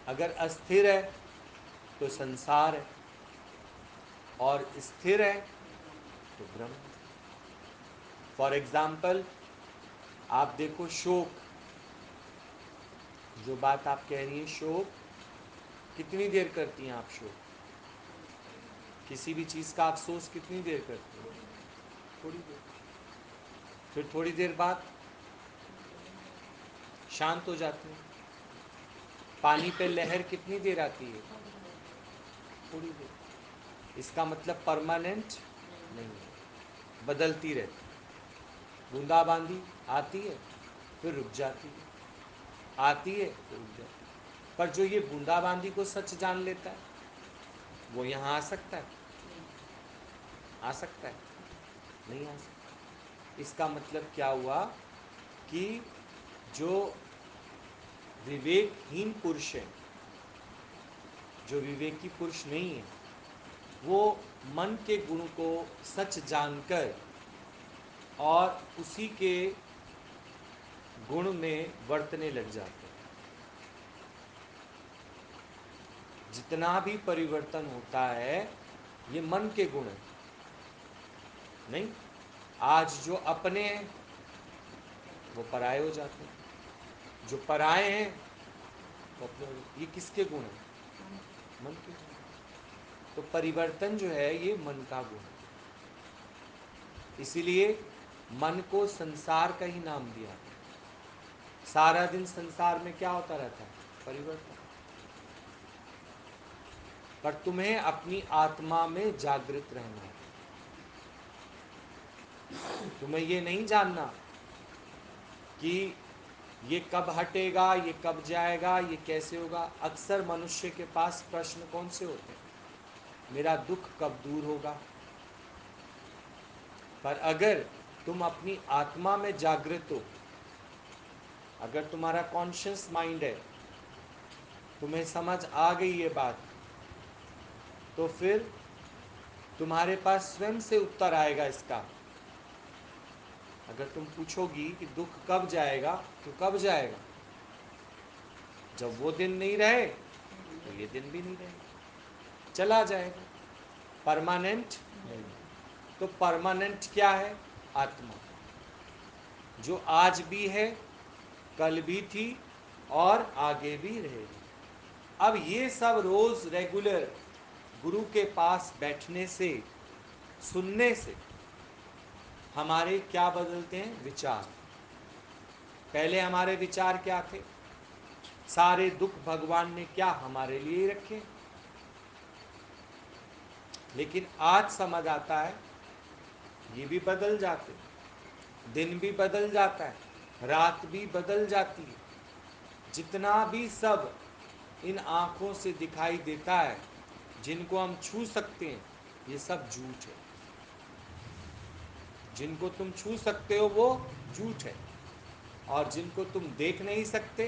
अगर अस्थिर है तो संसार है, और स्थिर है तो ब्रह्म। फॉर एग्जाम्पल, आप देखो शोक, जो बात आप कह रही हैं, शोक कितनी देर करती हैं आप शोक? किसी भी चीज़ का अफसोस कितनी देर करते हैं? थोड़ी देर। फिर थोड़ी देर बाद शांत हो जाते हैं। पानी पे लहर कितनी देर आती है? थोड़ी देर। इसका मतलब परमानेंट नहीं है, बदलती रहती है। बूंदाबांदी आती है फिर रुक जाती है, आती है फिर रुक जाती है। पर जो ये बूंदाबांदी को सच जान लेता है, वो यहाँ आ सकता है? आ सकता है? नहीं आ सकता। इसका मतलब क्या हुआ कि जो विवेकहीन पुरुष है, जो विवेकी पुरुष नहीं है, वो मन के गुण को सच जानकर और उसी के गुण में वर्तने लग जाते हैं। जितना भी परिवर्तन होता है ये मन के गुण है। नहीं, आज जो अपने हैं वो पराये हो जाते हैं, जो पराये हैं वो अपने हो जाते। ये किसके गुण है? मन के गुण। तो परिवर्तन जो है ये मन का गुण है। इसीलिए मन को संसार का ही नाम दिया। सारा दिन संसार में क्या होता रहता है? परिवर्तन। पर तुम्हें अपनी आत्मा में जागृत रहना है। तुम्हें ये नहीं जानना कि ये कब हटेगा, ये कब जाएगा, ये कैसे होगा। अक्सर मनुष्य के पास प्रश्न कौन से होते हैं? मेरा दुख कब दूर होगा? पर अगर तुम अपनी आत्मा में जागृत हो, अगर तुम्हारा कॉन्शियस माइंड है, तुम्हें समझ आ गई ये बात, तो फिर तुम्हारे पास स्वयं से उत्तर आएगा इसका। अगर तुम पूछोगी कि दुख कब जाएगा, तो कब जाएगा? जब वो दिन नहीं रहे तो ये दिन भी नहीं रहेगा, चला जाएगा। परमानेंट नहीं। तो परमानेंट क्या है? आत्मा, जो आज भी है, कल भी थी और आगे भी रहेगी। अब ये सब रोज रेगुलर गुरु के पास बैठने से, सुनने से हमारे क्या बदलते हैं? विचार। पहले हमारे विचार क्या थे? सारे दुख भगवान ने क्या हमारे लिए ही रखे। लेकिन आज समझ आता है ये भी बदल जाते, दिन भी बदल जाता है, रात भी बदल जाती है। जितना भी सब इन आँखों से दिखाई देता है, जिनको हम छू सकते हैं, ये सब झूठ है। जिनको तुम छू सकते हो वो झूठ है, और जिनको तुम देख नहीं सकते,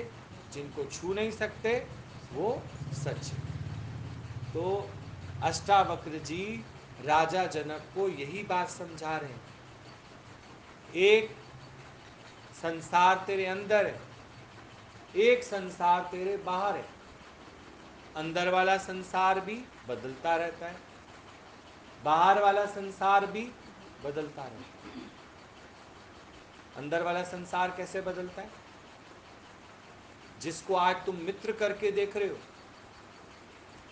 जिनको छू नहीं सकते, वो सच है। तो अष्टावक्र जी राजा जनक को यही बात समझा रहे हैं। एक संसार तेरे अंदर है, एक संसार तेरे बाहर है। अंदर वाला संसार भी बदलता रहता है, बाहर वाला संसार भी बदलता रहता है। अंदर वाला संसार कैसे बदलता है? जिसको आज तुम मित्र करके देख रहे हो,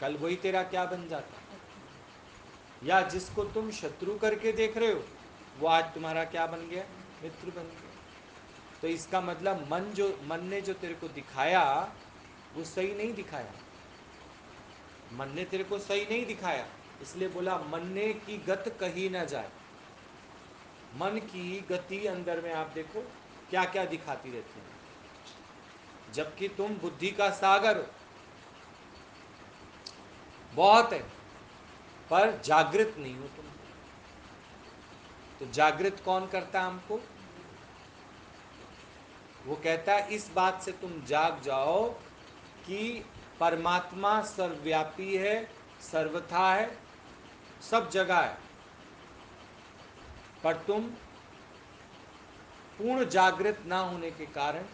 कल वही तेरा क्या बन जाता है? या जिसको तुम शत्रु करके देख रहे हो, वो आज तुम्हारा क्या बन गया? मित्र बन गया। तो इसका मतलब मन ने जो तेरे को दिखाया वो सही नहीं दिखाया। मन ने तेरे को सही नहीं दिखाया, इसलिए बोला मनने की गत कही ना जाए। मन की गति अंदर में आप देखो क्या क्या दिखाती रहती है, जबकि तुम बुद्धि का सागर हो, बहुत है, पर जागृत नहीं हो तुम। तो जागृत कौन करता है हमको? वो कहता है इस बात से तुम जाग जाओ कि परमात्मा सर्वव्यापी है, सर्वथा है, सब जगह है। पर तुम पूर्ण जागृत ना होने के कारण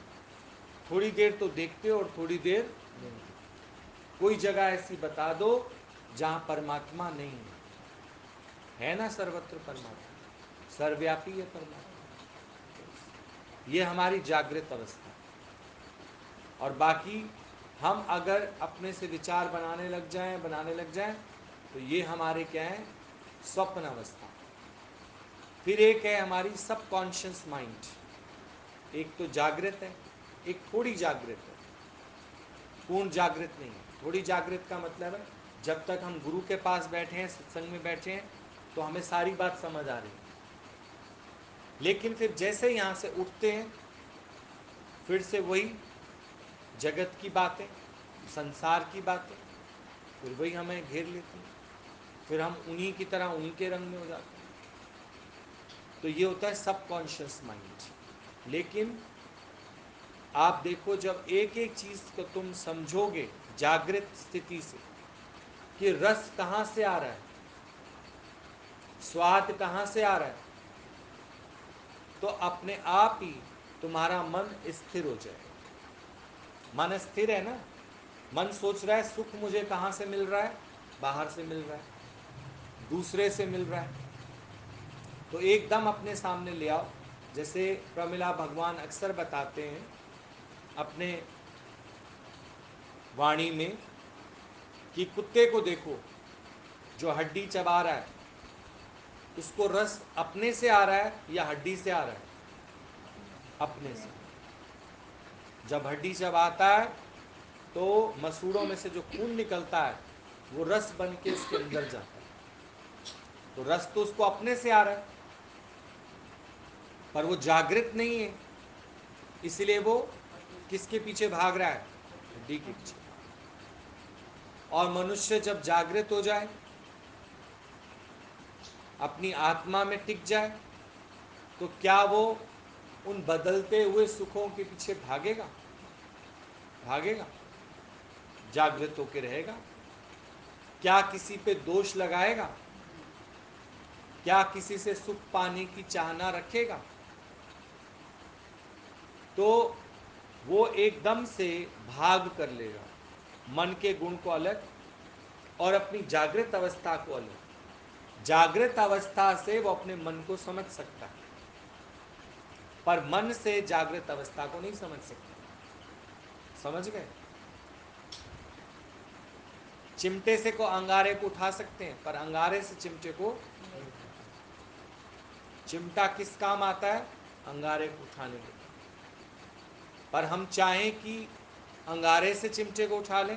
थोड़ी देर तो देखते हो और थोड़ी देर नहीं देखते। कोई जगह ऐसी बता दो जहां परमात्मा नहीं है ना? सर्वत्र परमात्मा, सर्वव्यापी है परमात्मा। ये हमारी जागृत अवस्था। और बाकी हम अगर अपने से विचार बनाने लग जाएं तो ये हमारे क्या है? स्वप्न अवस्था। फिर एक है हमारी सबकॉन्शियस माइंड। एक तो जागृत है, एक थोड़ी जागृत है, पूर्ण जागृत नहीं है। थोड़ी जागृत का मतलब है जब तक हम गुरु के पास बैठे हैं, सत्संग में बैठे हैं, तो हमें सारी बात समझ आ रही है। लेकिन फिर जैसे यहाँ से उठते हैं, फिर से वही जगत की बातें, संसार की बातें, फिर वही हमें घेर लेती हैं। फिर हम उन्हीं की तरह उन्हीं के रंग में हो जाते हैं। तो ये होता है सबकॉन्शियस माइंड। लेकिन आप देखो, जब एक एक चीज को तुम समझोगे जागृत स्थिति से कि रस कहाँ से आ रहा है, स्वाद कहाँ से आ रहा है, तो अपने आप ही तुम्हारा मन स्थिर हो जाएगा। मन स्थिर है ना? मन सोच रहा है सुख मुझे कहाँ से मिल रहा है? बाहर से मिल रहा है, दूसरे से मिल रहा है। तो एकदम अपने सामने ले आओ। जैसे प्रमिला भगवान अक्सर बताते हैं अपने वाणी में कि कुत्ते को देखो जो हड्डी चबा रहा है, उसको रस अपने से आ रहा है या हड्डी से आ रहा है? अपने से। जब हड्डी चबाता है तो मसूड़ों में से जो खून निकलता है वो रस बन के उसके अंदर जाता है। तो रस तो उसको अपने से आ रहा है, पर वो जागृत नहीं है, इसलिए वो किसके पीछे भाग रहा है? हड्डी के पीछे। और मनुष्य जब जागृत हो जाए, अपनी आत्मा में टिक जाए, तो क्या वो उन बदलते हुए सुखों के पीछे भागेगा? भागेगा? जागृत होकर रहेगा। क्या किसी पे दोष लगाएगा? क्या किसी से सुख पाने की चाहना रखेगा? तो वो एकदम से भाग कर लेगा मन के गुण को अलग और अपनी जागृत अवस्था को अलग। जागृत अवस्था से वो अपने मन को समझ सकता है, पर मन से जागृत अवस्था को नहीं समझ सकता। समझ गए? चिमटे से को अंगारे को उठा सकते हैं, पर अंगारे से चिमटे को नहीं उठा सकते। चिमटा किस काम आता है? अंगारे को उठाने के लिए। पर हम चाहें कि अंगारे से चिमटे को उठा लें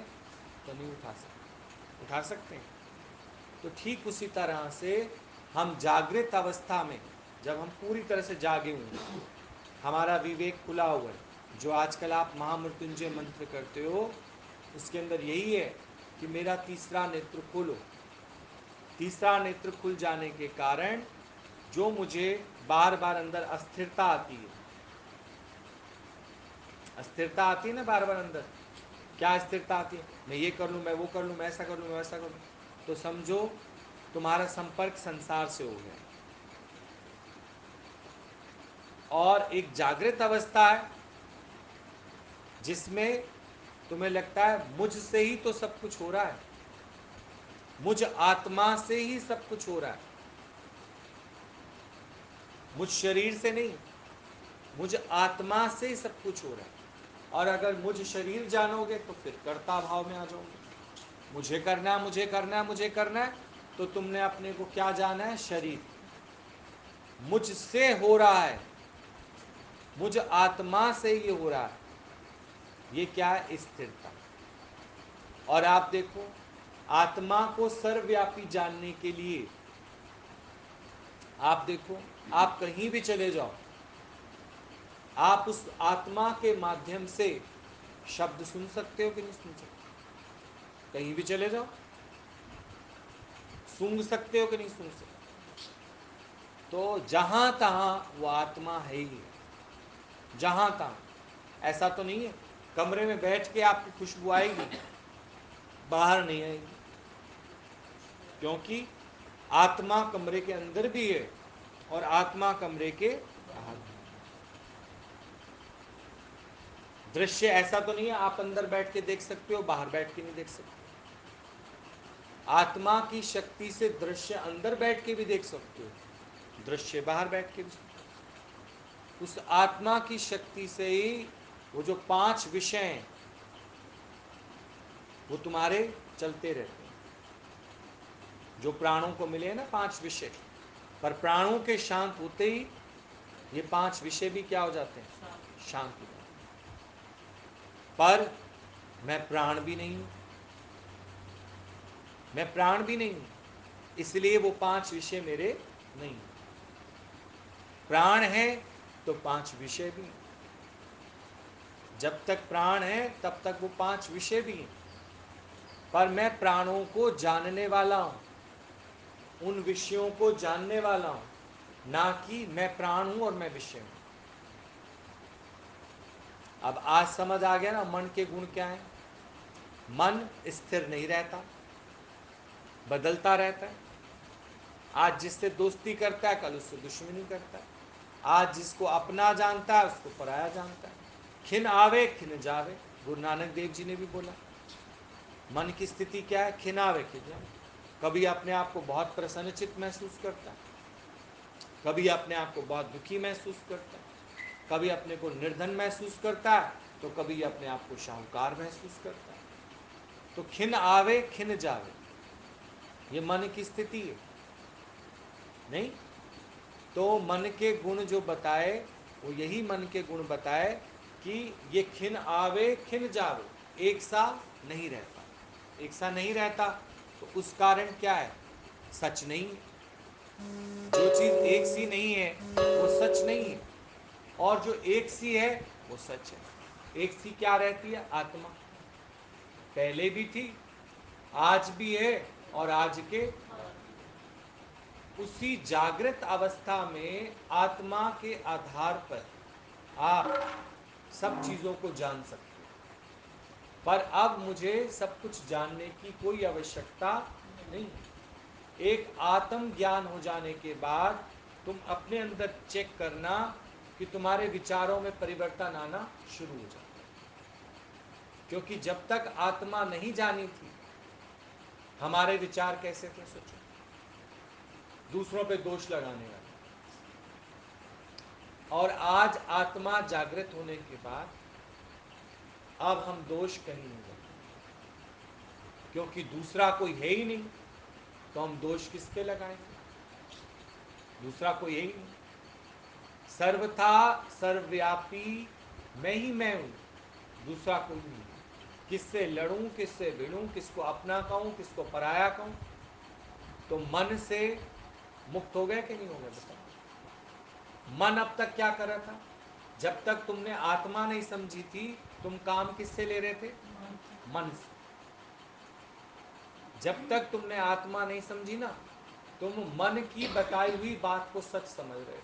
तो नहीं उठा सकते। उठा सकते हैं? तो ठीक उसी तरह से हम जागृत अवस्था में, जब हम पूरी तरह से जागे हुए हैं, हमारा विवेक खुला हुआ है, जो आजकल आप महामृत्युंजय मंत्र करते हो, उसके अंदर यही है कि मेरा तीसरा नेत्र खोलो। तीसरा नेत्र खुल जाने के कारण जो मुझे बार बार अंदर अस्थिरता आती है, अस्थिरता आती है ना बार बार अंदर, क्या स्थिरता आती है? मैं ये कर लूँ, मैं वो कर लूँ, मैं ऐसा कर लूँ, मैं वैसा कर लूँ, तो समझो तुम्हारा संपर्क संसार से हो गया। और एक जागृत अवस्था है जिसमें तुम्हें लगता है मुझसे ही तो सब कुछ हो रहा है, मुझ आत्मा से ही सब कुछ हो रहा है, मुझ शरीर से नहीं, मुझ आत्मा से ही सब कुछ हो रहा है। और अगर मुझ शरीर जानोगे तो फिर कर्ता भाव में आ जाओगे। मुझे करना है, मुझे करना है, मुझे करना है, तो तुमने अपने को क्या जाना है? शरीर। मुझसे हो रहा है, मुझ आत्मा से ये हो रहा है। ये क्या है? स्थिरता। और आप देखो, आत्मा को सर्वव्यापी जानने के लिए आप देखो, आप कहीं भी चले जाओ, आप उस आत्मा के माध्यम से शब्द सुन सकते हो कि नहीं सुन सकते? कहीं भी चले जाओ, सूंघ सकते हो कि नहीं सूंघ सकते? तो जहां तहां वो आत्मा है ही है, जहां तहां। ऐसा तो नहीं है कमरे में बैठ के आपकी खुशबू आएगी, बाहर नहीं आएगी, क्योंकि आत्मा कमरे के अंदर भी है और आत्मा कमरे के बाहर भी। दृश्य ऐसा तो नहीं है आप अंदर बैठ के देख सकते हो, बाहर बैठ के नहीं देख सकते। आत्मा की शक्ति से दृश्य अंदर बैठ के भी देख सकते हो, दृश्य बाहर बैठ के भी। उस आत्मा की शक्ति से ही वो जो 5 विषय हैं वो तुम्हारे चलते रहते हैं। जो प्राणों को मिले हैं ना 5 विषय, पर प्राणों के शांत होते ही ये 5 विषय भी क्या हो जाते हैं, शांत हो जाते हैं। पर मैं प्राण भी नहीं हूं, मैं प्राण भी नहीं हूं, इसलिए वो 5 विषय मेरे नहीं। प्राण है तो 5 विषय भी हैं। जब तक प्राण है तब तक वो 5 विषय भी हैं। पर मैं प्राणों को जानने वाला हूं, उन विषयों को जानने वाला हूं, ना कि मैं प्राण हूं और मैं विषय हूं। अब आज समझ आ गया ना मन के गुण क्या है। मन स्थिर नहीं रहता, बदलता रहता है। आज जिससे दोस्ती करता है कल उससे दुश्मनी करता है। आज जिसको अपना जानता है उसको पराया जानता है। खिन आवे खिन जावे, गुरु नानक देव जी ने भी बोला। मन की स्थिति क्या है, खिन आवे खिन जावे। कभी अपने आप को बहुत प्रसन्नचित्त महसूस करता है, कभी अपने आप को बहुत दुखी महसूस करता है, कभी अपने को निर्धन महसूस करता है, तो कभी अपने आप को शाहूकार महसूस करता है। तो खिन आवे खिन जावे, ये मन की स्थिति है। नहीं तो मन के गुण जो बताए वो यही मन के गुण बताए कि ये खिन आवे खिन जावे, एक सा नहीं रहता। एक सा नहीं रहता तो उस कारण क्या है, सच नहीं है। जो चीज एक सी नहीं है वो सच नहीं है, और जो एक सी है वो सच है। एक सी क्या रहती है, आत्मा। पहले भी थी, आज भी है, और आज के उसी जागृत अवस्था में आत्मा के आधार पर आप सब चीजों को जान सकते हो। पर अब मुझे सब कुछ जानने की कोई आवश्यकता नहीं। एक आत्म ज्ञान हो जाने के बाद तुम अपने अंदर चेक करना कि तुम्हारे विचारों में परिवर्तन आना शुरू हो जाता है। क्योंकि जब तक आत्मा नहीं जानी थी हमारे विचार कैसे थे, सोचो। दूसरों पे दोष लगाने वाले। और आज आत्मा जागृत होने के बाद अब हम दोष कहीं नहीं लगाते, क्योंकि दूसरा कोई है ही नहीं, तो हम दोष किस पे लगाएंगे। दूसरा कोई है ही नहीं। सर्वथा सर्वव्यापी मैं ही मैं हूं, दूसरा कोई नहीं। किससे लड़ूं, किससे भिड़ूं, किसको अपना कहूं, किसको पराया कहूं। तो मन से मुक्त हो गए कि नहीं हो गए, बताओ। मन अब तक क्या कर रहा था, जब तक तुमने आत्मा नहीं समझी थी तुम काम किससे ले रहे थे, मन से। जब तक तुमने आत्मा नहीं समझी ना, तुम मन की बताई हुई बात को सच समझ रहे थे।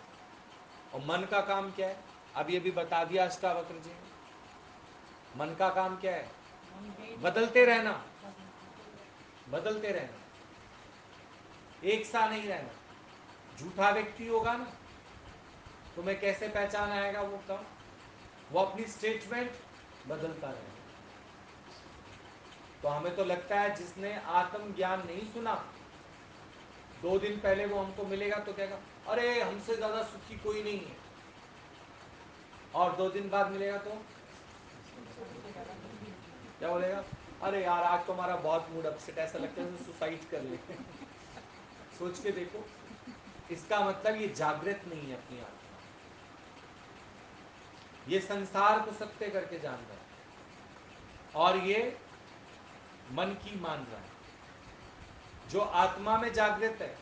और मन का काम क्या है, अब ये भी बता दिया अष्टावक्र जी ने। मन का काम क्या है, बदलते रहना, बदलते रहना, एक सा नहीं रहना। झूठा व्यक्ति होगा ना, तुम्हें कैसे पहचान आएगा वो कब, वो अपनी स्टेटमेंट बदलता रहेगा। तो हमें तो लगता है जिसने आत्म ज्ञान नहीं सुना, 2 दिन पहले वो हमको मिलेगा तो कहेगा अरे हमसे ज्यादा सुखी कोई नहीं है, और 2 दिन बाद मिलेगा तो क्या बोलेगा, अरे यार आज तो हमारा बहुत मूड अपसेट, ऐसा लगता है सुसाइड कर ले। सोच के देखो, इसका मतलब ये जागृत नहीं है अपनी आत्मा, ये संसार को सत्य करके जान रहा है और ये मन की मान रहा है। जो आत्मा में जागृत है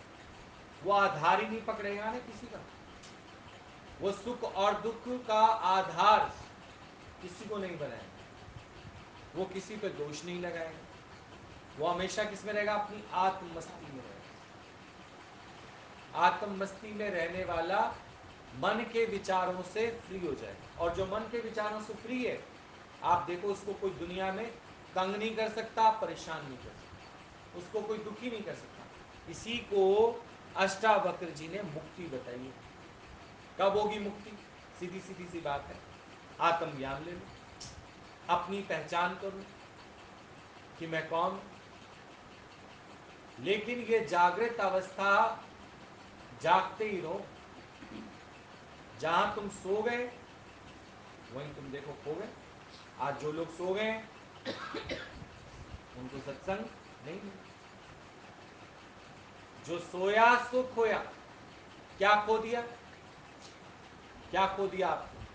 वो आधार ही नहीं पकड़ेगा ना किसी का। वो सुख और दुख का आधार किसी को नहीं बनाएगा, वो किसी पे दोष नहीं लगाएगा, वो हमेशा किस में रहेगा, अपनी आत्ममस्ती में रहेगा। आत्ममस्ती में रहने वाला मन के विचारों से फ्री हो जाएगा। और जो मन के विचारों से फ्री है, आप देखो उसको कोई दुनिया में तंग नहीं कर सकता, परेशान नहीं कर सकता, उसको कोई दुखी नहीं कर सकता। इसी को अष्टावक्र जी ने मुक्ति बताई है। कब होगी मुक्ति, सीधी सीधी सी बात है, आत्मज्ञान ले लो। अपनी पहचान करूं कि मैं कौन हूं। लेकिन ये जागृत अवस्था जागते ही रहो। जहां तुम सो गए वहीं तुम देखो खो गए। आज जो लोग सो गए उनको सत्संग नहीं मिला। जो सोया सो खोया। क्या खो दिया? क्या खो दिया आपने?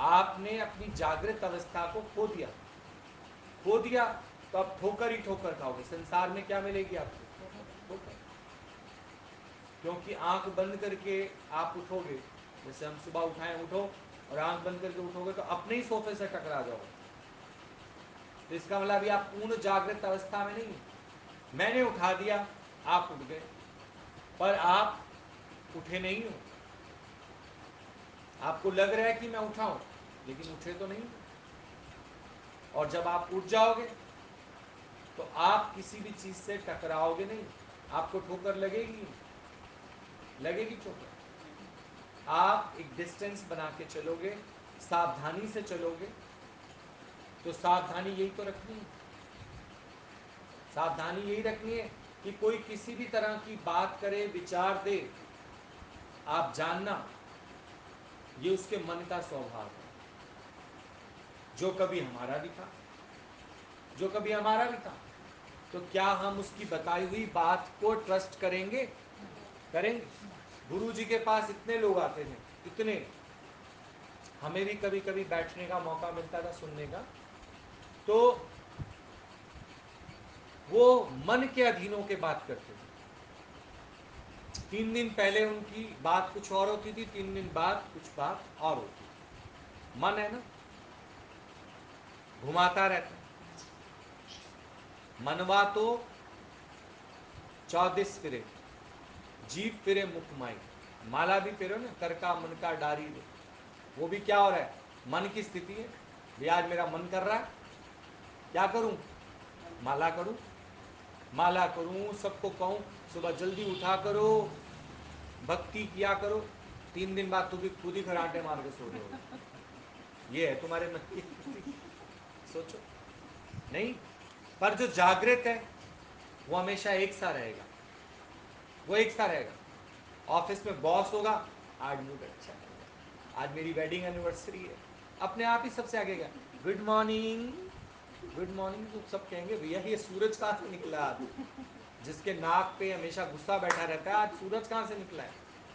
आपने अपनी जागृत अवस्था को खो दिया। खो दिया तो अब ठोकर ही ठोकर खाओगे। संसार में क्या मिलेगी आपको? ठोकर। क्योंकि आंख बंद करके आप उठोगे, जैसे हम सुबह उठाएं, उठो और आंख बंद करके उठोगे तो अपने ही सोफे से टकरा जाओगे। तो इसका मतलब अभी आप पूर्ण जागृत अवस्था में नहीं। मैंने उठा दिया, आप उठ गए, पर आप उठे नहीं हो। आपको लग रहा है कि मैं उठा हूं, लेकिन उठे तो नहीं। और जब आप उठ जाओगे तो आप किसी भी चीज से टकराओगे नहीं। आपको ठोकर लगेगी, लगेगी ठोकर। आप एक डिस्टेंस बना के चलोगे, सावधानी से चलोगे। तो सावधानी यही तो रखनी है। सावधानी यही रखनी है कि कोई किसी भी तरह की बात करे, विचार दे, आप जानना ये उसके मन का स्वभाव है। जो कभी हमारा भी था, जो कभी हमारा भी था, तो क्या हम उसकी बताई हुई बात को ट्रस्ट करेंगे? करेंगे। गुरु जी के पास इतने लोग आते थे, इतने। हमें भी कभी कभी बैठने का मौका मिलता था, सुनने का। तो वो मन के अधीनों के बात करते थे। 3 दिन पहले उनकी बात कुछ और होती थी, 3 दिन बाद कुछ बात और होती थी। मन है ना, घुमाता रहता है। मनवा तो 14 फिरे, जीव फिरे मुख माई। माला भी फिरो ना, कर का मन का डारी दे। वो भी क्या हो रहा है? मन की स्थिति है। भी आज मेरा मन कर रहा है, क्या करूं? माला करूं, माला करूं, सबको कहूं सुबह जल्दी उठा करो, भक्ति किया करो। 3 दिन बाद तुम भी खुद ही खराटे मार के सो रहे हो। ये है तुम्हारे मन की स्थिति। सोचो। नहीं, पर जो जागृत है वो हमेशा एक सा रहेगा। वो एक सा रहेगा। ऑफिस में बॉस होगा, आज मूड अच्छा है, आज मेरी वेडिंग एनिवर्सरी है, अपने आप ही सबसे आगे गया, गुड मॉर्निंग, गुड मॉर्निंग। तो सब कहेंगे भैया ये सूरज कहाँ से निकला आज? जिसके नाक पे हमेशा गुस्सा बैठा रहता है, आज सूरज कहाँ से निकला है?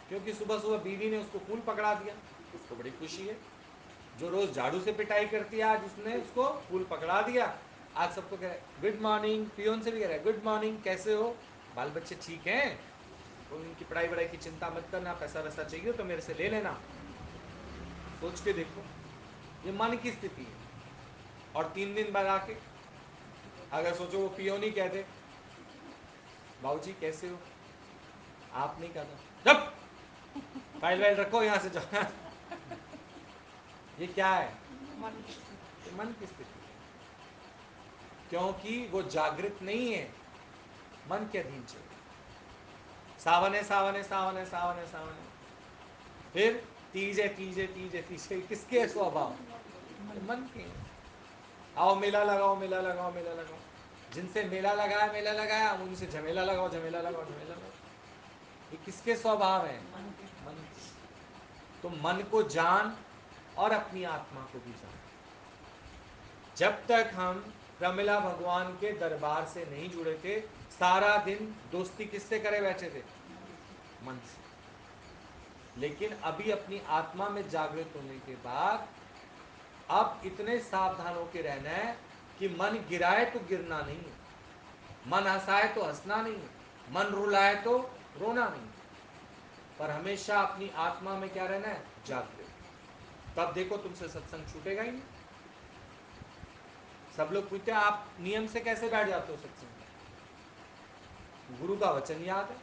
क्योंकि सुबह सुबह बीवी ने उसको फूल पकड़ा दिया, उसको बड़ी खुशी है। जो रोज झाड़ू से पिटाई करती है, आज उसने उसको फूल पकड़ा दिया। आज सबको कह रहा है गुड मॉर्निंग, पियोन से भी कह रहा है गुड मॉर्निंग, कैसे हो, बाल बच्चे ठीक हैं, तो उनकी पढ़ाई वढ़ाई की चिंता मत करना, पैसा वैसा चाहिए तो मेरे से ले लेना। सोच के देखो, ये मन की स्थिति है। और 3 दिन बाद आके अगर सोचो वो पियोन ही कहते बाबूजी कैसे हो, आप नहीं कहता, जब फाइल वाइल रखो यहां से जाओ। ये क्या है? ये मन की स्थिति है। क्योंकि वो जागृत नहीं है, मन के अधीन चल रहा है। सावन है, सावन है, सावन है, सावन है, सावन है। फिर तीज है, तीज है, तीज है, तीज है। किसके स्वभाव? मन के। आओ मेला लगाओ, मेला लगाओ, मेला लगाओ। जिनसे मेला लगाया, मेला लगाया, उनसे झमेला लगाओ, झमेला लगाओ, झमेला लगाओ। ये किसके स्वभाव है? मन के। तो मन को जान और अपनी आत्मा को भी जान। जब तक हम प्रमिला भगवान के दरबार से नहीं जुड़े थे, सारा दिन दोस्ती किससे करे बैठे थे? मन से। लेकिन अभी अपनी आत्मा में जागृत होने के बाद अब इतने सावधान होकर रहना है कि मन गिराए तो गिरना नहीं है, मन हंसाए तो हंसना नहीं है, मन रुलाए तो रोना नहीं, पर हमेशा अपनी आत्मा में क्या रहना है? जागृत। तब देखो तुमसे सत्संग छूटेगा ही नहीं। सब लोग पूछते हैं आप नियम से कैसे बैठ जाते हो सत्संग? गुरु का वचन याद है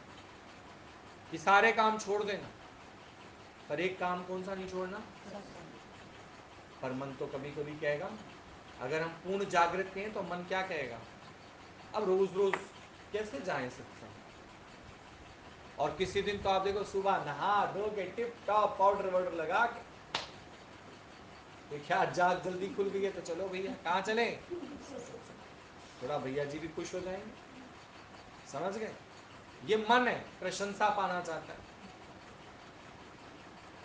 कि सारे काम छोड़ देना, पर एक काम कौन सा नहीं छोड़ना? पर मन तो कभी कभी कहेगा, अगर हम पूर्ण जागृत हैं तो मन क्या कहेगा? अब रोज रोज कैसे जाएं सत्संग? और किसी दिन तो आप देखो सुबह नहा धो के टिप टॉप पाउडर वाउडर लगा के तो क्या जाग जल्दी खुल गई है तो चलो भैया कहाँ चले, थोड़ा भैया जी भी खुश हो जाएंगे। समझ गए? ये मन है, प्रशंसा पाना चाहता है।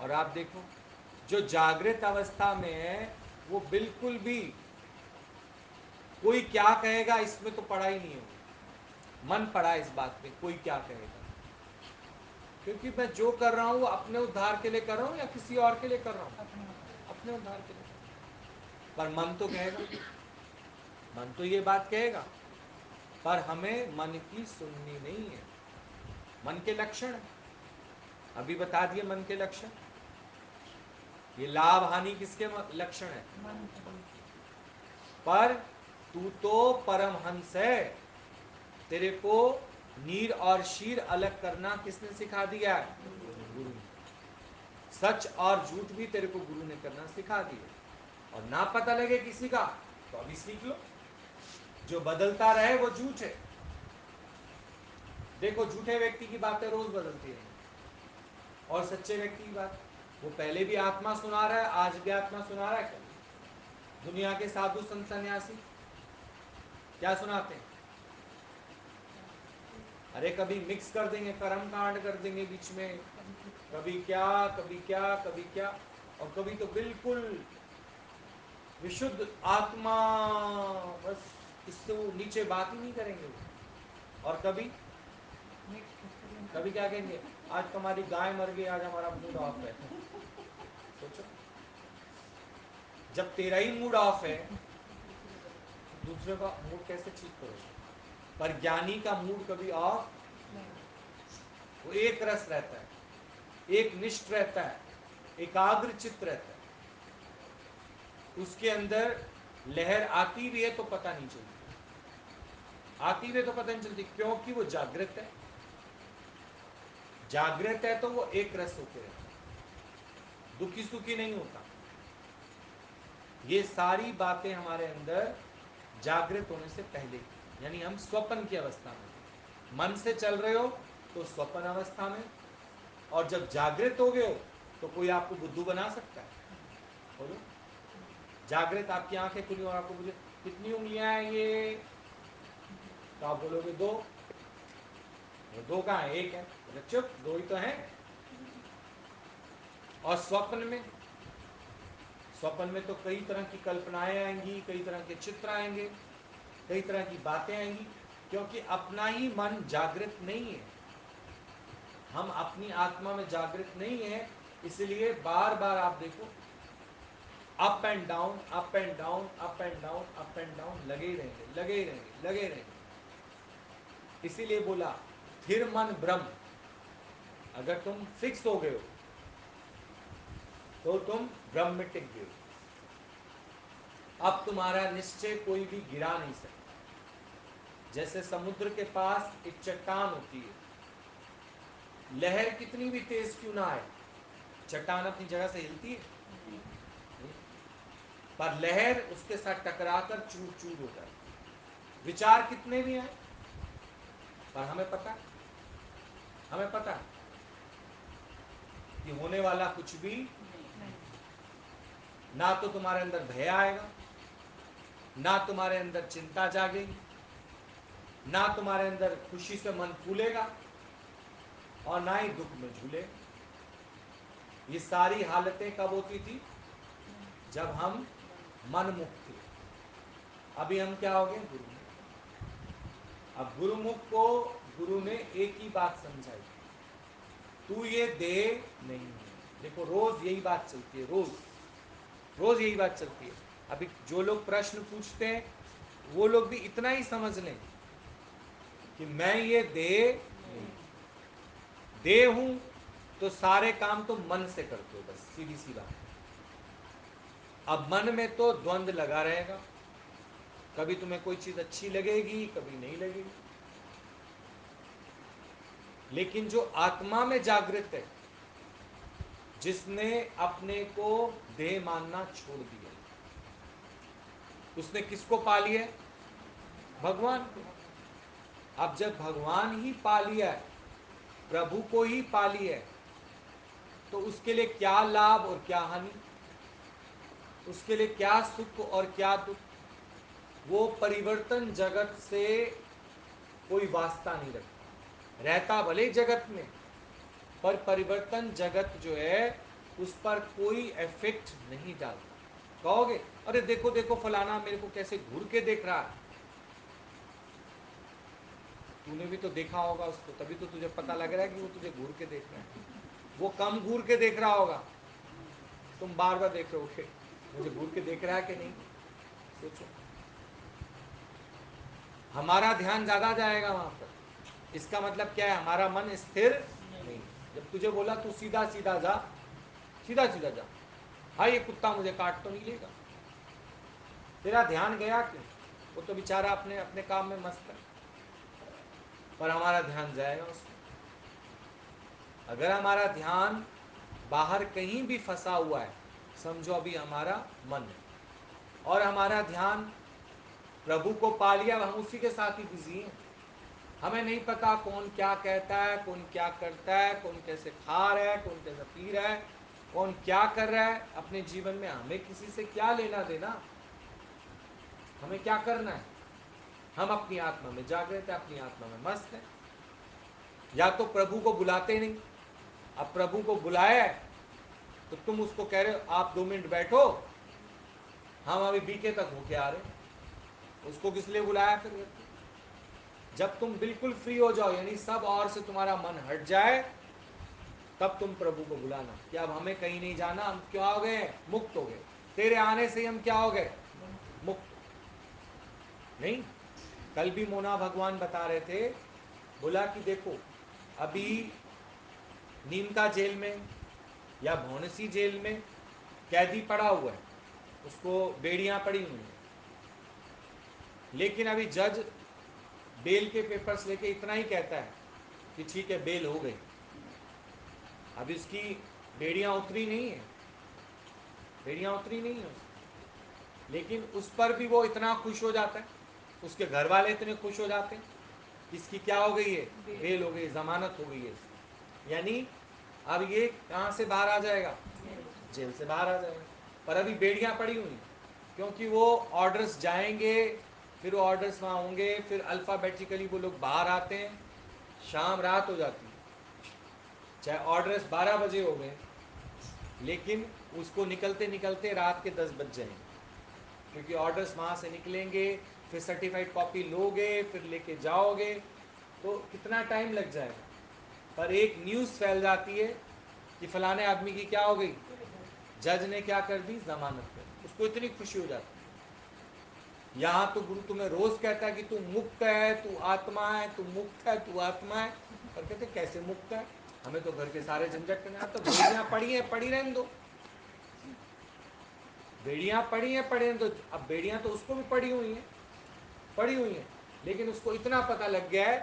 और आप देखो जो जागृत अवस्था में है वो बिल्कुल भी कोई क्या कहेगा इसमें तो पड़ा ही नहीं होगा। मन पड़ा इस बात पे कोई क्या कहेगा, क्योंकि मैं जो कर रहा हूं वो अपने उद्धार के लिए कर रहा हूं या किसी और के लिए कर रहा हूं, अपने उद्धार के लिए। पर मन तो कहेगा, मन तो ये बात कहेगा, पर हमें मन की सुननी नहीं है। मन के लक्षण अभी बता दिए, मन के लक्षण। ये लाभ हानि किसके लक्षण है? पर तू तो परमहंस है, तेरे को नीर और शीर अलग करना किसने सिखा दिया? गुरु। सच और झूठ भी तेरे को गुरु ने करना सिखा दिया। और ना पता लगे किसी का तो अभी सीख लो। जो बदलता रहे वो झूठ है। देखो झूठे व्यक्ति की बातें रोज बदलती है, और सच्चे व्यक्ति की बात, वो पहले भी आत्मा सुना रहा है, आज भी आत्मा सुना रहा है। दुनिया के साधु संत सन्यासी क्या सुनाते हैं? अरे कभी मिक्स कर देंगे, कर्म कांड कर देंगे बीच में, कभी क्या कभी क्या कभी क्या, और कभी तो बिल्कुल विशुद्ध आत्मा, बस इससे वो नीचे बात ही नहीं करेंगे। और कभी कभी क्या कहेंगे, आज तुम्हारी गाय मर गई, आज हमारा मूड ऑफ है। सोचो, जब तेरा ही मूड ऑफ है दूसरे का मूड कैसे ठीक करोगे? पर ज्ञानी का मूड कभी ऑफ, वो एक रस रहता है, एक निष्ठ रहता है, एकाग्र चित्त रहता है। उसके अंदर लहर आती भी है तो पता नहीं चलती, आती भी है तो पता नहीं चलती, क्योंकि वो जागृत है। जागृत है तो वो एक रस होके रहता है, दुखी सुखी नहीं होता। ये सारी बातें हमारे अंदर जागृत होने से पहले, यानी हम स्वप्न की अवस्था में, मन से चल रहे हो तो स्वप्न अवस्था में, और जब जागृत हो गए हो तो कोई आपको बुद्धू बना सकता है? बोलो, जागृत आपकी आंखें खुली और आपको बोले कितनी उंगलियां हैं ये, तो आप बोलोगे दो। दो कहाँ है? एक है। चुप, दो ही तो है। और स्वप्न में, स्वप्न में तो कई तरह की कल्पनाएं आएंगी, कई तरह के चित्र आएंगे, कई तरह की बातें आएंगी, क्योंकि अपना ही मन जागृत नहीं है, हम अपनी आत्मा में जागृत नहीं है। इसलिए बार बार आप देखो up and down, up and down, up and down, up and down लगे ही रहेंगे, लगे ही रहेंगे, लगे ही रहेंगे। इसीलिए बोला स्थिर मन ब्रह्म। अगर तुम फिक्स हो गए हो तो तुम ब्रह्म में टिक गए हो। अब तुम्हारा निश्चय कोई भी गिरा नहीं सकता। जैसे समुद्र के पास एक चट्टान होती है, लहर कितनी भी तेज क्यों ना आए, चट्टान अपनी जगह से हिलती है, पर लहर उसके साथ टकराकर चूर चूर हो जाती है। विचार कितने भी आए, पर हमें पता, हमें पता कि होने वाला कुछ भी, ना तो तुम्हारे अंदर भय आएगा, ना तुम्हारे अंदर चिंता जागेगी, ना तुम्हारे अंदर खुशी से मन फूलेगा, और ना ही दुख में झूले। ये सारी हालतें कब होती थी? जब हम मन मुक्त थे। अभी हम क्या हो गए? गुरुमुख। अब गुरुमुख को गुरु ने एक ही बात समझाई, तू ये दे नहीं है। देखो रोज यही बात चलती है, रोज रोज यही बात चलती है। अभी जो लोग प्रश्न पूछते हैं वो लोग भी इतना ही समझ लें कि मैं ये दे नहीं, दे हूं तो सारे काम तो मन से करते हो, बस सीधी सी बात। अब मन में तो द्वंद लगा रहेगा, कभी तुम्हें कोई चीज अच्छी लगेगी, कभी नहीं लगेगी। लेकिन जो आत्मा में जागृत है, जिसने अपने को देह मानना छोड़ दिया, उसने किसको पा लिया? भगवान को। अब जब भगवान ही पा लिया है, प्रभु को ही पा लिया है, तो उसके लिए क्या लाभ और क्या हानि? उसके लिए क्या सुख और क्या दुख, वो परिवर्तन जगत से कोई वास्ता नहीं रखता, रहता भले जगत में, पर परिवर्तन जगत जो है उस पर कोई इफेक्ट नहीं डालता। कहोगे अरे देखो देखो फलाना मेरे को कैसे घूर के देख रहा है, तूने भी तो देखा होगा उसको, तभी तो तुझे पता लग रहा है कि वो तुझे घूर के देख रहा है। वो कम घूर के देख रहा होगा, तुम बार बार देख रहे हो मुझे घूर के देख रहा है कि नहीं। सोचो, हमारा ध्यान ज्यादा जाएगा वहां पर। इसका मतलब क्या है, हमारा मन स्थिर नहीं। जब तुझे बोला तू सीधा सीधा जा, सीधा सीधा जा, हाँ ये कुत्ता मुझे काट तो नहीं लेगा, तेरा ध्यान गया क्यों? वो तो बेचारा अपने अपने काम में मस्त है, पर हमारा ध्यान जाएगा उसमें। अगर हमारा ध्यान बाहर कहीं भी फंसा हुआ है, समझो अभी हमारा मन है और हमारा ध्यान प्रभु को पा लिया, हम उसी के साथ ही बिजी हैं। हमें नहीं पता कौन क्या कहता है, कौन क्या करता है, कौन कैसे खा रहा है, कौन कैसे पी रहा है, कौन क्या कर रहा है अपने जीवन में। हमें किसी से क्या लेना देना, हमें क्या करना है? हम अपनी आत्मा में जागृत है, अपनी आत्मा में मस्त है। या तो प्रभु को बुलाते नहीं, अब प्रभु को बुलाया है तो तुम उसको कह रहे हो आप 2 मिनट बैठो, हम अभी बीके तक होके आ रहे। उसको किस लिए बुलाया फिर? जब तुम बिल्कुल फ्री हो जाओ, यानी सब और से तुम्हारा मन हट जाए, तब तुम प्रभु को बुलाना कि अब हमें कहीं नहीं जाना, हम क्या हो गए? मुक्त हो गए। तेरे आने से हम क्या हो गए? मुक्त। नहीं, कल भी मोना भगवान बता रहे थे, बोला कि देखो अभी नीमका जेल में या भौनसी जेल में कैदी पड़ा हुआ है, उसको बेड़ियां पड़ी हुई हैं, लेकिन अभी जज बेल के पेपर्स लेके इतना ही कहता है कि ठीक है बेल हो गई। अभी उसकी बेड़ियां उतरी नहीं है, बेड़ियां उतरी नहीं है उसकी, लेकिन उस पर भी वो इतना खुश हो जाता है, उसके घर वाले इतने खुश हो जाते हैं, इसकी क्या हो गई है? बेल हो गई, जमानत हो गई है इसकी। यानी अब ये कहाँ से बाहर आ जाएगा? जेल से बाहर आ जाएगा। पर अभी बेड़ियां पड़ी हुई, क्योंकि वो ऑर्डर्स जाएंगे, फिर वो ऑर्डर्स वहाँ होंगे, फिर अल्फ़ाबेटिकली वो लोग बाहर आते हैं, शाम रात हो जाती है। चाहे ऑर्डर्स 12 बजे हो गए, लेकिन उसको निकलते निकलते रात के 10 बज जाएंगे, क्योंकि ऑर्डर्स वहाँ से निकलेंगे, फिर सर्टिफाइड कॉपी लोगे, फिर लेके जाओगे, तो कितना टाइम लग जाएगा। पर एक न्यूज़ फैल जाती है कि फलाने आदमी की क्या हो गई, जज ने क्या कर दी? जमानत कर दी। उसको इतनी खुशी हो जाती है। यहाँ तो गुरु तुम्हें रोज कहता है कि तू मुक्त है, तू आत्मा है, तू मुक्त है, तू आत्मा है। पर कहते कैसे मुक्त है, हमें तो घर के सारे झंझट करना, तो बेड़ियां पड़ी है, पड़ी रहने दो, बेड़ियां पड़ी है, पड़े रहने दो। अब बेड़ियां तो उसको भी पड़ी हुई हैं, पड़ी हुई हैं, लेकिन उसको इतना पता लग गया है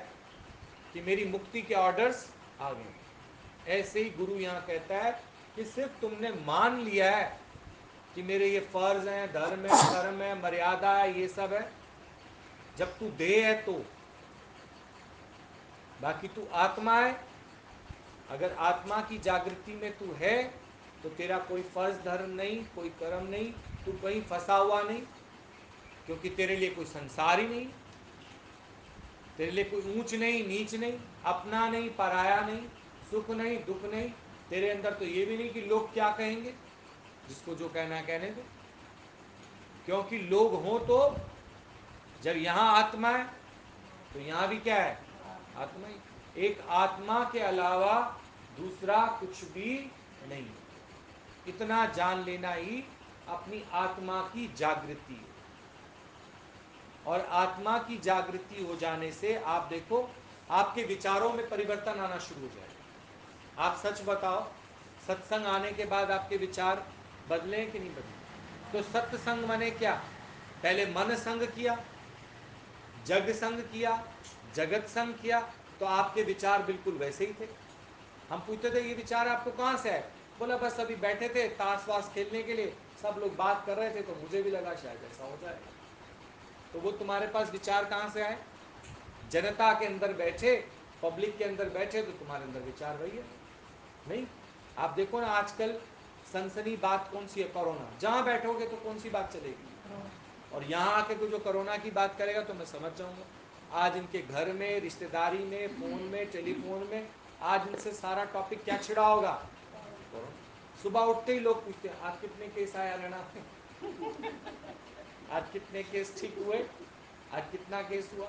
कि मेरी मुक्ति के ऑर्डर्स आ गए। ऐसे ही गुरु यहाँ कहता है कि सिर्फ तुमने मान लिया है कि मेरे ये फर्ज हैं, धर्म है, कर्म है, मर्यादा है, ये सब है, जब तू देह है तो, बाकी तू आत्मा है। अगर आत्मा की जागृति में तू है तो तेरा कोई फर्ज धर्म नहीं, कोई कर्म नहीं, तू कहीं फंसा हुआ नहीं, क्योंकि तेरे लिए कोई संसार ही नहीं, तेरे लिए कोई ऊंच नहीं, नीच नहीं, अपना नहीं, पराया नहीं, सुख नहीं, दुख नहीं। तेरे अंदर तो ये भी नहीं कि लोग क्या कहेंगे, जिसको जो कहना है कहने दो, क्योंकि लोग हों तो जब यहाँ आत्मा है तो यहाँ भी क्या है? आत्मा ही। एक आत्मा के अलावा दूसरा कुछ भी नहीं। इतना जान लेना ही अपनी आत्मा की जागृति है। और आत्मा की जागृति हो जाने से आप देखो आपके विचारों में परिवर्तन आना शुरू हो जाएगा। आप सच बताओ, सत्संग आने के बाद आपके विचार बदले कि नहीं बदले? तो सत्संग माने क्या? पहले मन संग किया, जग संग किया, जगत संग किया, तो आपके विचार बिल्कुल वैसे ही थे। हम पूछते थे ये विचार आपको कहाँ से आए? बोला बस अभी बैठे थे ताश वाश खेलने के लिए, सब लोग बात कर रहे थे तो मुझे भी लगा शायद ऐसा हो जाएगा। तो वो तुम्हारे पास विचार कहाँ से आए? जनता के अंदर बैठे, पब्लिक के अंदर बैठे तो तुम्हारे अंदर विचार वही है। नहीं, आप देखो ना आजकल सनसनी बात कौन सी है? कोरोना। जहां बैठोगे तो कौन सी बात चलेगी? और यहाँ आके कोई जो कोरोना की बात करेगा तो मैं समझ जाऊंगा। आज इनके घर में, रिश्तेदारी में, फोन में, टेलीफोन में, आज इनसे सारा टॉपिक क्या छिड़ा होगा? कोरोना। सुबह उठते ही लोग पूछते हैं आज कितने केस आया हरियाणा में, आज कितने केस ठीक हुए, आज कितना केस हुआ।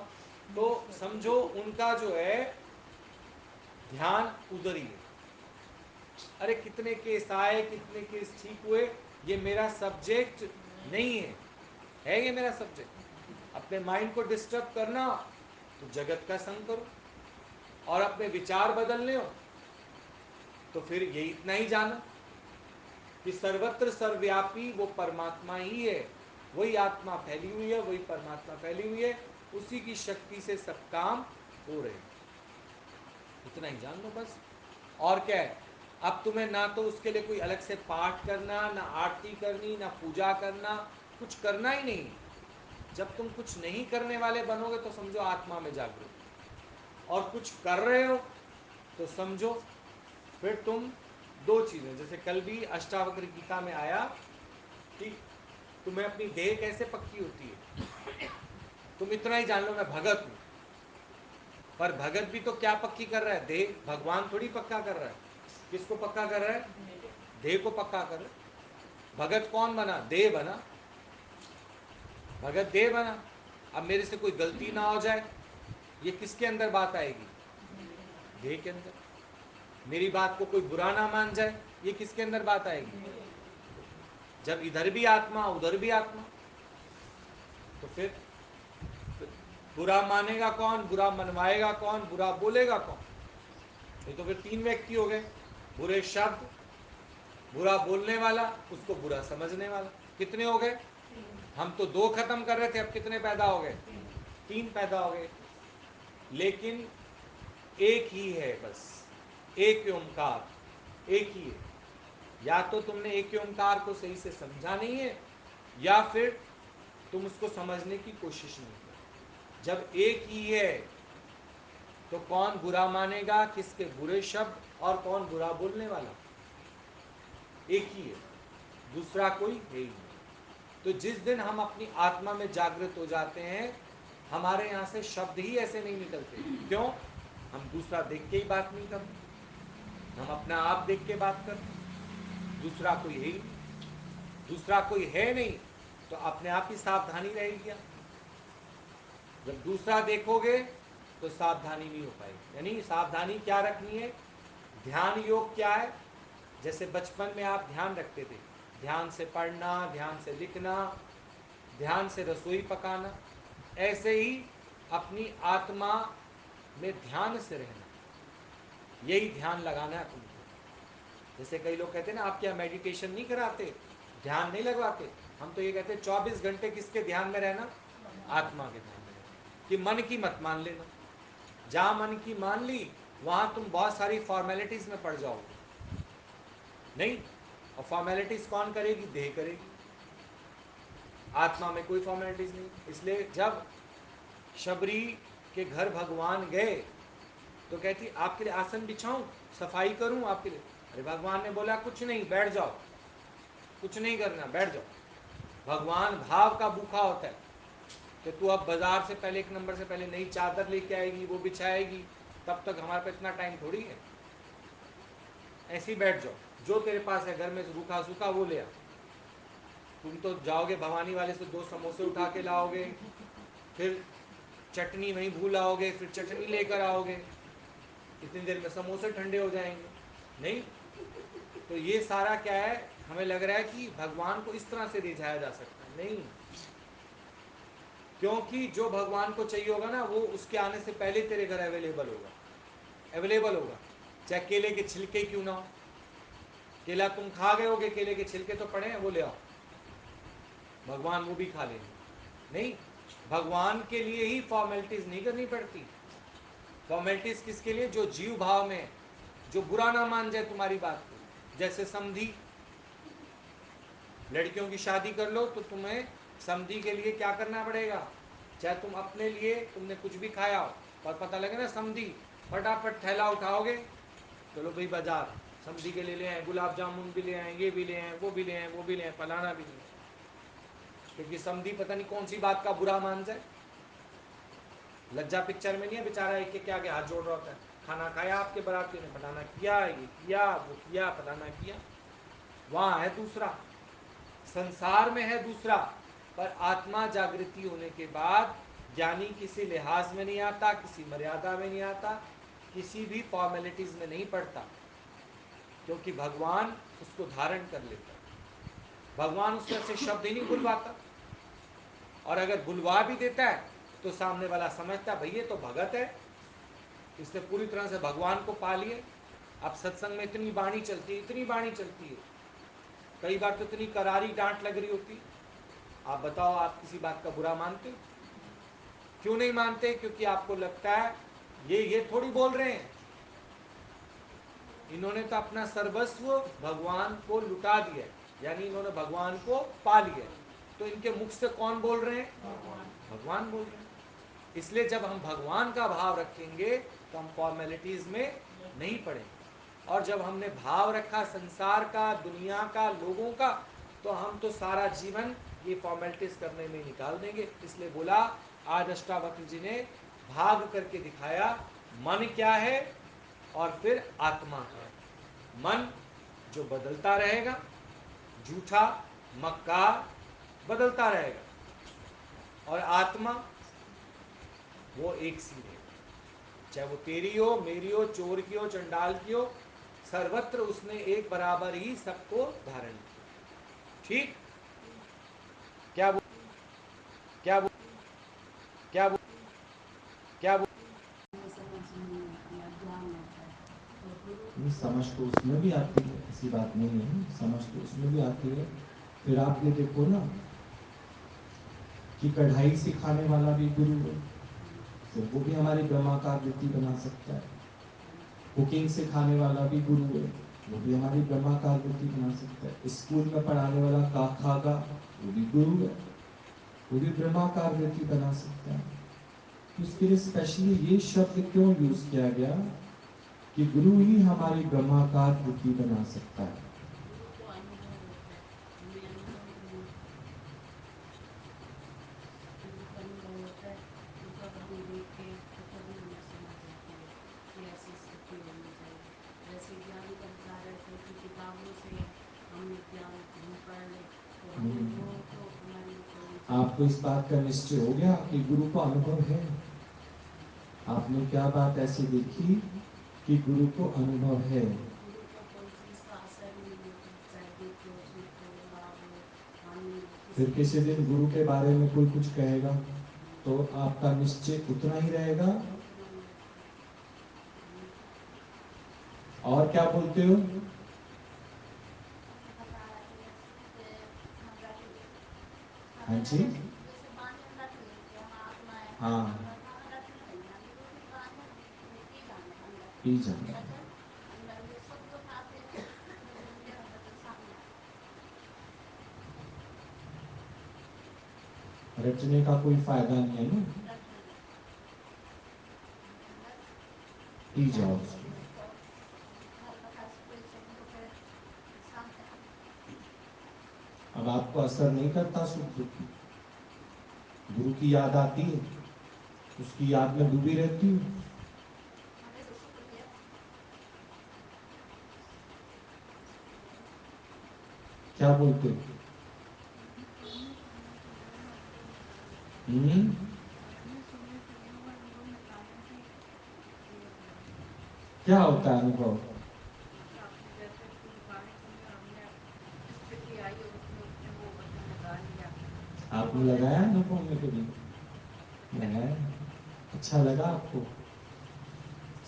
तो समझो उनका जो है ध्यान उधर ही है। अरे कितने केस आए, कितने केस ठीक हुए, ये मेरा सब्जेक्ट नहीं है ये मेरा सब्जेक्ट। अपने माइंड को डिस्टर्ब करना तो जगत का संग करो, और अपने विचार बदलने हो तो फिर ये इतना ही जानो कि सर्वत्र सर्वव्यापी वो परमात्मा ही है, वही आत्मा फैली हुई है, वही परमात्मा फैली हुई है, उसी की शक्ति से सब काम हो रहे हैं। इतना ही जान लो बस। और क्या है, अब तुम्हें ना तो उसके लिए कोई अलग से पाठ करना, ना आरती करनी, ना पूजा करना, कुछ करना ही नहीं। जब तुम कुछ नहीं करने वाले बनोगे तो समझो आत्मा में जागरूक, और कुछ कर रहे हो तो समझो फिर तुम दो चीजें, जैसे कल भी अष्टावक्र गीता में आया कि तुम्हें अपनी देह कैसे पक्की होती है। तुम इतना ही जान लो मैं भगत हूं, पर भगत भी तो क्या पक्की कर रहा है? देह। भगवान थोड़ी पक्का कर रहा है। किसको पक्का कर रहा है? देह को पक्का कर रहा है। भगत कौन बना? देह बना। भगत देह बना। अब मेरे से कोई गलती ना हो जाए, ये किसके अंदर बात आएगी? देह के अंदर। मेरी बात को कोई बुरा ना मान जाए, ये किसके अंदर बात आएगी? जब इधर भी आत्मा उधर भी आत्मा, तो फिर बुरा मानेगा कौन, बुरा मनवाएगा कौन, बुरा बोलेगा कौन? ये तो फिर तीन व्यक्ति हो गए। बुरे शब्द, बुरा बोलने वाला, उसको बुरा समझने वाला। कितने हो गए? हम तो दो खत्म कर रहे थे, अब कितने पैदा हो गए? तीन पैदा हो गए। लेकिन एक ही है बस, एक ओंकार, एक ही है। या तो तुमने एक ओंकार को सही से समझा नहीं है, या फिर तुम उसको समझने की कोशिश नहीं कर। जब एक ही है तो कौन बुरा मानेगा, किसके बुरे शब्द, और कौन बुरा बोलने वाला? एक ही है, दूसरा कोई है ही नहीं। तो जिस दिन हम अपनी आत्मा में जागृत हो जाते हैं, हमारे यहां से शब्द ही ऐसे नहीं निकलते। क्यों? हम दूसरा देख के ही बात नहीं करते, हम अपना आप देख के बात करते हैं। दूसरा कोई है ही नहीं। दूसरा कोई है नहीं तो अपने आप ही सावधानी रहेगी। जब दूसरा देखोगे तो सावधानी नहीं हो पाएगी। यानी सावधानी क्या रखनी है? ध्यान योग क्या है? जैसे बचपन में आप ध्यान रखते थे, ध्यान से पढ़ना, ध्यान से लिखना, ध्यान से रसोई पकाना, ऐसे ही अपनी आत्मा में ध्यान से रहना, यही ध्यान लगाना है तुमको। जैसे कई लोग कहते हैं ना आप क्या मेडिटेशन नहीं कराते, ध्यान नहीं लगवाते? हम तो ये कहते हैं 24 घंटे किसके ध्यान में रहना? आत्मा के ध्यान में रहना। कि मन की मत मान लेना। जहां मन की मान ली वहां तुम बहुत सारी फॉर्मेलिटीज में पड़ जाओगे। नहीं, और फॉर्मेलिटीज कौन करेगी? देह करेगी। आत्मा में कोई फॉर्मेलिटीज नहीं। इसलिए जब शबरी के घर भगवान गए तो कहती आपके लिए आसन बिछाऊं, सफाई करूं आपके लिए? अरे भगवान ने बोला कुछ नहीं, बैठ जाओ, कुछ नहीं करना, बैठ जाओ। भगवान भाव का भूखा होता है कि तू अब बाजार से पहले, एक नंबर से पहले नई चादर लेके आएगी, वो बिछाएगी, तब तक हमारे पास इतना टाइम थोड़ी है। ऐसे ही बैठ जाओ, जो तेरे पास है घर में रूखा सूखा वो ले आ। तुम तो जाओगे भवानी वाले से 2 समोसे उठा के लाओगे, फिर चटनी वहीं भूल आओगे, फिर चटनी लेकर आओगे, इतनी देर में समोसे ठंडे हो जाएंगे। नहीं, तो ये सारा क्या है? हमें लग रहा है कि भगवान को इस तरह से रिझाया जा सकता है। नहीं, क्योंकि जो भगवान को चाहिए होगा ना, वो उसके आने से पहले तेरे घर अवेलेबल होगा। अवेलेबल होगा, चाहे केले के छिलके क्यों ना हो। केला तुम खा गए होगे, केले के छिलके तो पड़े हैं, वो ले आओ, भगवान वो भी खा लेंगे। नहीं, भगवान के लिए ही फॉर्मेलिटीज नहीं करनी पड़ती। फॉर्मेलिटीज किसके लिए? जो जीव भाव में, जो बुरा ना मान जाए तुम्हारी बात को। जैसे समधी, लड़कियों की शादी कर लो तो तुम्हें समधी के लिए क्या करना पड़ेगा? चाहे तुम अपने लिए तुमने कुछ भी खाया हो, पर पता लगे ना समधी, फटाफट थैला उठाओगे, चलो भाई बाजार, समधी के लिए ले आए, गुलाब जामुन भी ले आए, ये भी ले आए, वो भी ले आए, वो भी ले आए, फलाना भी ले आए, क्योंकि समधी पता नहीं कौन सी बात का बुरा मान जाए। लज्जा पिक्चर में नहीं है, बेचारा एक एक के आगे हाथ जोड़ रहा होता है, खाना खाया आपके बराती ने, फलाना किया, ये किया, वो किया, फलाना किया। वहां है दूसरा, संसार में है दूसरा, पर आत्मा जागृति होने के बाद ज्ञानी किसी लिहाज में नहीं आता, किसी मर्यादा में नहीं आता, किसी भी फॉर्मेलिटीज में नहीं पड़ता, क्योंकि भगवान उसको धारण कर लेता है। भगवान उसमें से शब्द ही नहीं बुलवाता, और अगर बुलवा भी देता है तो सामने वाला समझता भाई ये तो भगत है, इसने पूरी तरह से भगवान को पा लिए। अब सत्संग में इतनी बाणी चलती है, इतनी बाणी चलती है, कई बार तो इतनी करारी डांट लग रही होती। आप बताओ, आप किसी बात का बुरा मानते हो? क्यों नहीं मानते? क्योंकि आपको लगता है ये थोड़ी बोल रहे हैं, इन्होंने तो अपना सर्वस्व भगवान को लुटा दिया, यानी इन्होंने भगवान को पा लिया, तो इनके मुख से कौन बोल रहे हैं? भगवान बोल रहे हैं। इसलिए जब हम भगवान का भाव रखेंगे तो हम फॉर्मेलिटीज में नहीं पड़ेंगे, और जब हमने भाव रखा संसार का, दुनिया का, लोगों का, तो हम तो सारा जीवन ये फॉर्मेलिटीज करने में निकाल देंगे। इसलिए बोला, आज अष्टावक्र जी ने भाग करके दिखाया मन क्या है और फिर आत्मा क्या है। मन जो बदलता रहेगा, झूठा मक्कार बदलता रहेगा, और आत्मा वो एक सी रहेगी, चाहे वो तेरी हो, मेरी हो, चोर की हो, चंडाल की हो, सर्वत्र उसने एक बराबर ही सबको धारण किया। ठीक? क्या वो क्या वो क्या वो क्या वो नहीं, समझ तो उसमें भी आती है, ऐसी बात नहीं है, समझ तो उसमें भी आती है। फिर आप ये देखो ना कि कढ़ाई सिखाने वाला भी गुरु है, तो वो भी हमारी ब्रह्माकार वृत्ति बना सकता है। कुकिंग सिखाने वाला भी गुरु है, वो भी हमारी ब्रह्माकार वृत्ति बना सकता है। स्कूल में पढ़ाने वाला का खागा, वो भी गुरु है, वो भी ब्रह्माकार वृत्ति बना सकता है। तो उसके लिए स्पेशली ये शब्द क्यों यूज किया गया कि गुरु ही हमारी ब्रह्माकार वृत्ति बना सकता है। आपको इस बात का निश्चय हो गया कि गुरु को अनुभव है। आपने क्या बात ऐसी देखी कि गुरु को अनुभव है। फिर किसी दिन गुरु के बारे में कोई कुछ कहेगा तो आपका निश्चय उतना ही रहेगा। और क्या बोलते हो? हाँ जी, हाँ, पी जाना। रटने का कोई फायदा नहीं है ना, पी जाओ उसको। अब आपको असर नहीं करता सुख दुख, गुरु की याद आती है, उसकी याद में डूबी रहती हूँ। क्या बोलते हो? क्या होता है अनुभव? आपने लगाया अनुभव में कभी? लगाया? अच्छा लगा आपको?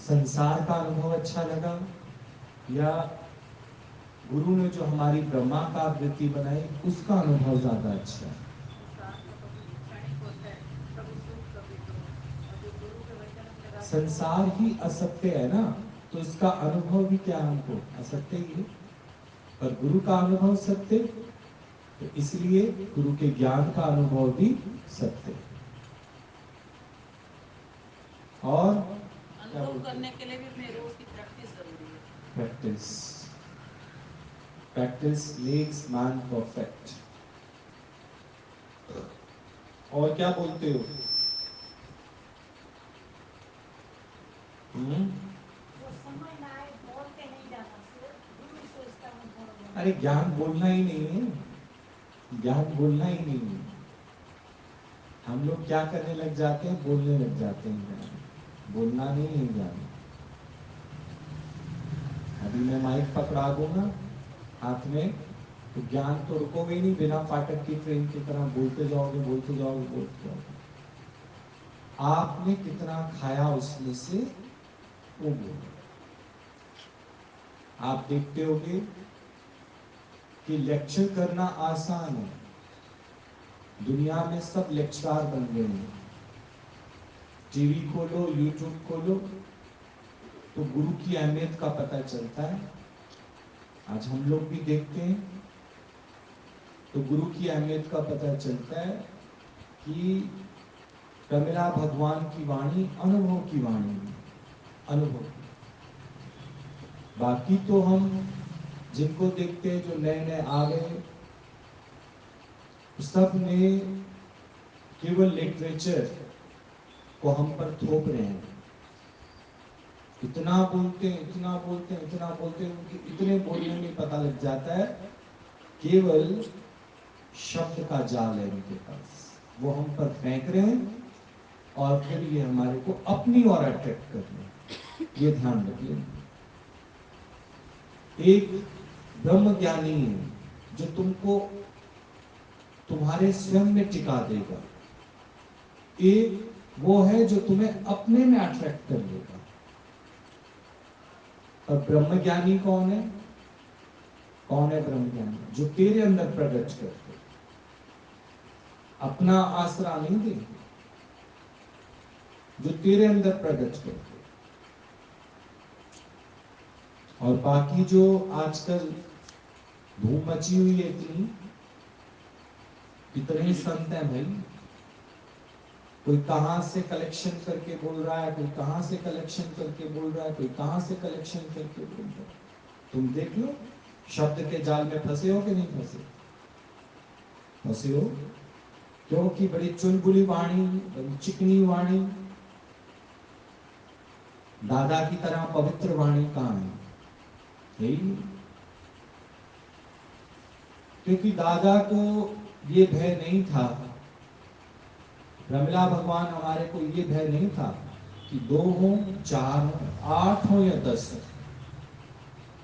संसार का अनुभव अच्छा लगा या गुरु ने जो हमारी ब्रह्माकार वृत्ति बनाई उसका अनुभव ज्यादा अच्छा है? संसार ही असत्य है ना, तो इसका अनुभव भी क्या हमको असत्य ही है। पर गुरु का अनुभव सत्य, तो इसलिए गुरु के ज्ञान का अनुभव भी सत्य। और अनुभव करने के लिए भी मेरे उसकी प्रैक्टिस जरूरी है। Practice practice makes man perfect. और क्या बोलते हो? अरे ज्ञान बोलना ही नहीं है, ज्ञान बोलना ही नहीं है। हम लोग क्या करने लग जाते हैं? बोलने लग जाते हैं ज्ञान। बोलना नहीं है ज्ञान। अभी मैं माइक पकड़ा दूंगा हाथ में तो ज्ञान तो रुकोगे ही नहीं, बिना फाटक की ट्रेन की तरह बोलते जाओगे, बोलते जाओगे, बोलते जाओगे। आपने कितना खाया उसमें से वो बोलो। आप देखते होगे कि लेक्चर करना आसान है, दुनिया में सब लेक्चरार बन गए हैं। टीवी खोलो, यूट्यूब खोलो तो गुरु की अहमियत का पता चलता है। आज हम लोग भी देखते हैं तो गुरु की अहमियत का पता चलता है कि प्रमिला भगवान की वाणी अनुभव की वाणी है, अनुभव। बाकी तो हम जिनको देखते हैं जो नए नए आ गए, सब ने केवल लिटरेचर को हम पर थोप रहे हैं। इतना बोलते हैं, इतना बोलते हैं, इतना बोलते हैं, उनके इतने बोलने में पता लग जाता है केवल शब्द का जाल है उनके पास, वो हम पर फेंक रहे हैं और फिर ये हमारे को अपनी ओर अट्रैक्ट कर रहे हैं। ये ध्यान रखिए। एक ब्रह्म ज्ञानी है जो तुमको तुम्हारे स्वयं में टिका देगा, एक वो है जो तुम्हें अपने में अट्रैक्ट कर लेगा। और ब्रह्म ज्ञानी कौन है? कौन है ब्रह्म ज्ञानी? जो तेरे अंदर प्रकट करते, अपना आसरा नहीं दे, जो तेरे अंदर प्रकट करते। और बाकी जो आजकल धूम मची हुई है इतनी, इतने संत हैं भाई, कोई कहां से कलेक्शन करके बोल रहा है, कोई कहां से कलेक्शन करके बोल रहा है, कोई कहां से कलेक्शन करके बोल रहा है। तुम देख लो, शब्द के जाल में फंसे हो कि नहीं फंसे? फंसे हो, क्योंकि बड़ी चुलबुली वाणी, बड़ी चिकनी वाणी, दादा की तरह पवित्र वाणी कहां है? यही नहीं। क्योंकि दादा को ये भय नहीं था, प्रमिला भगवान हमारे को ये भय नहीं था कि 2 हो, 4 हो, 8 हो या 10 हो,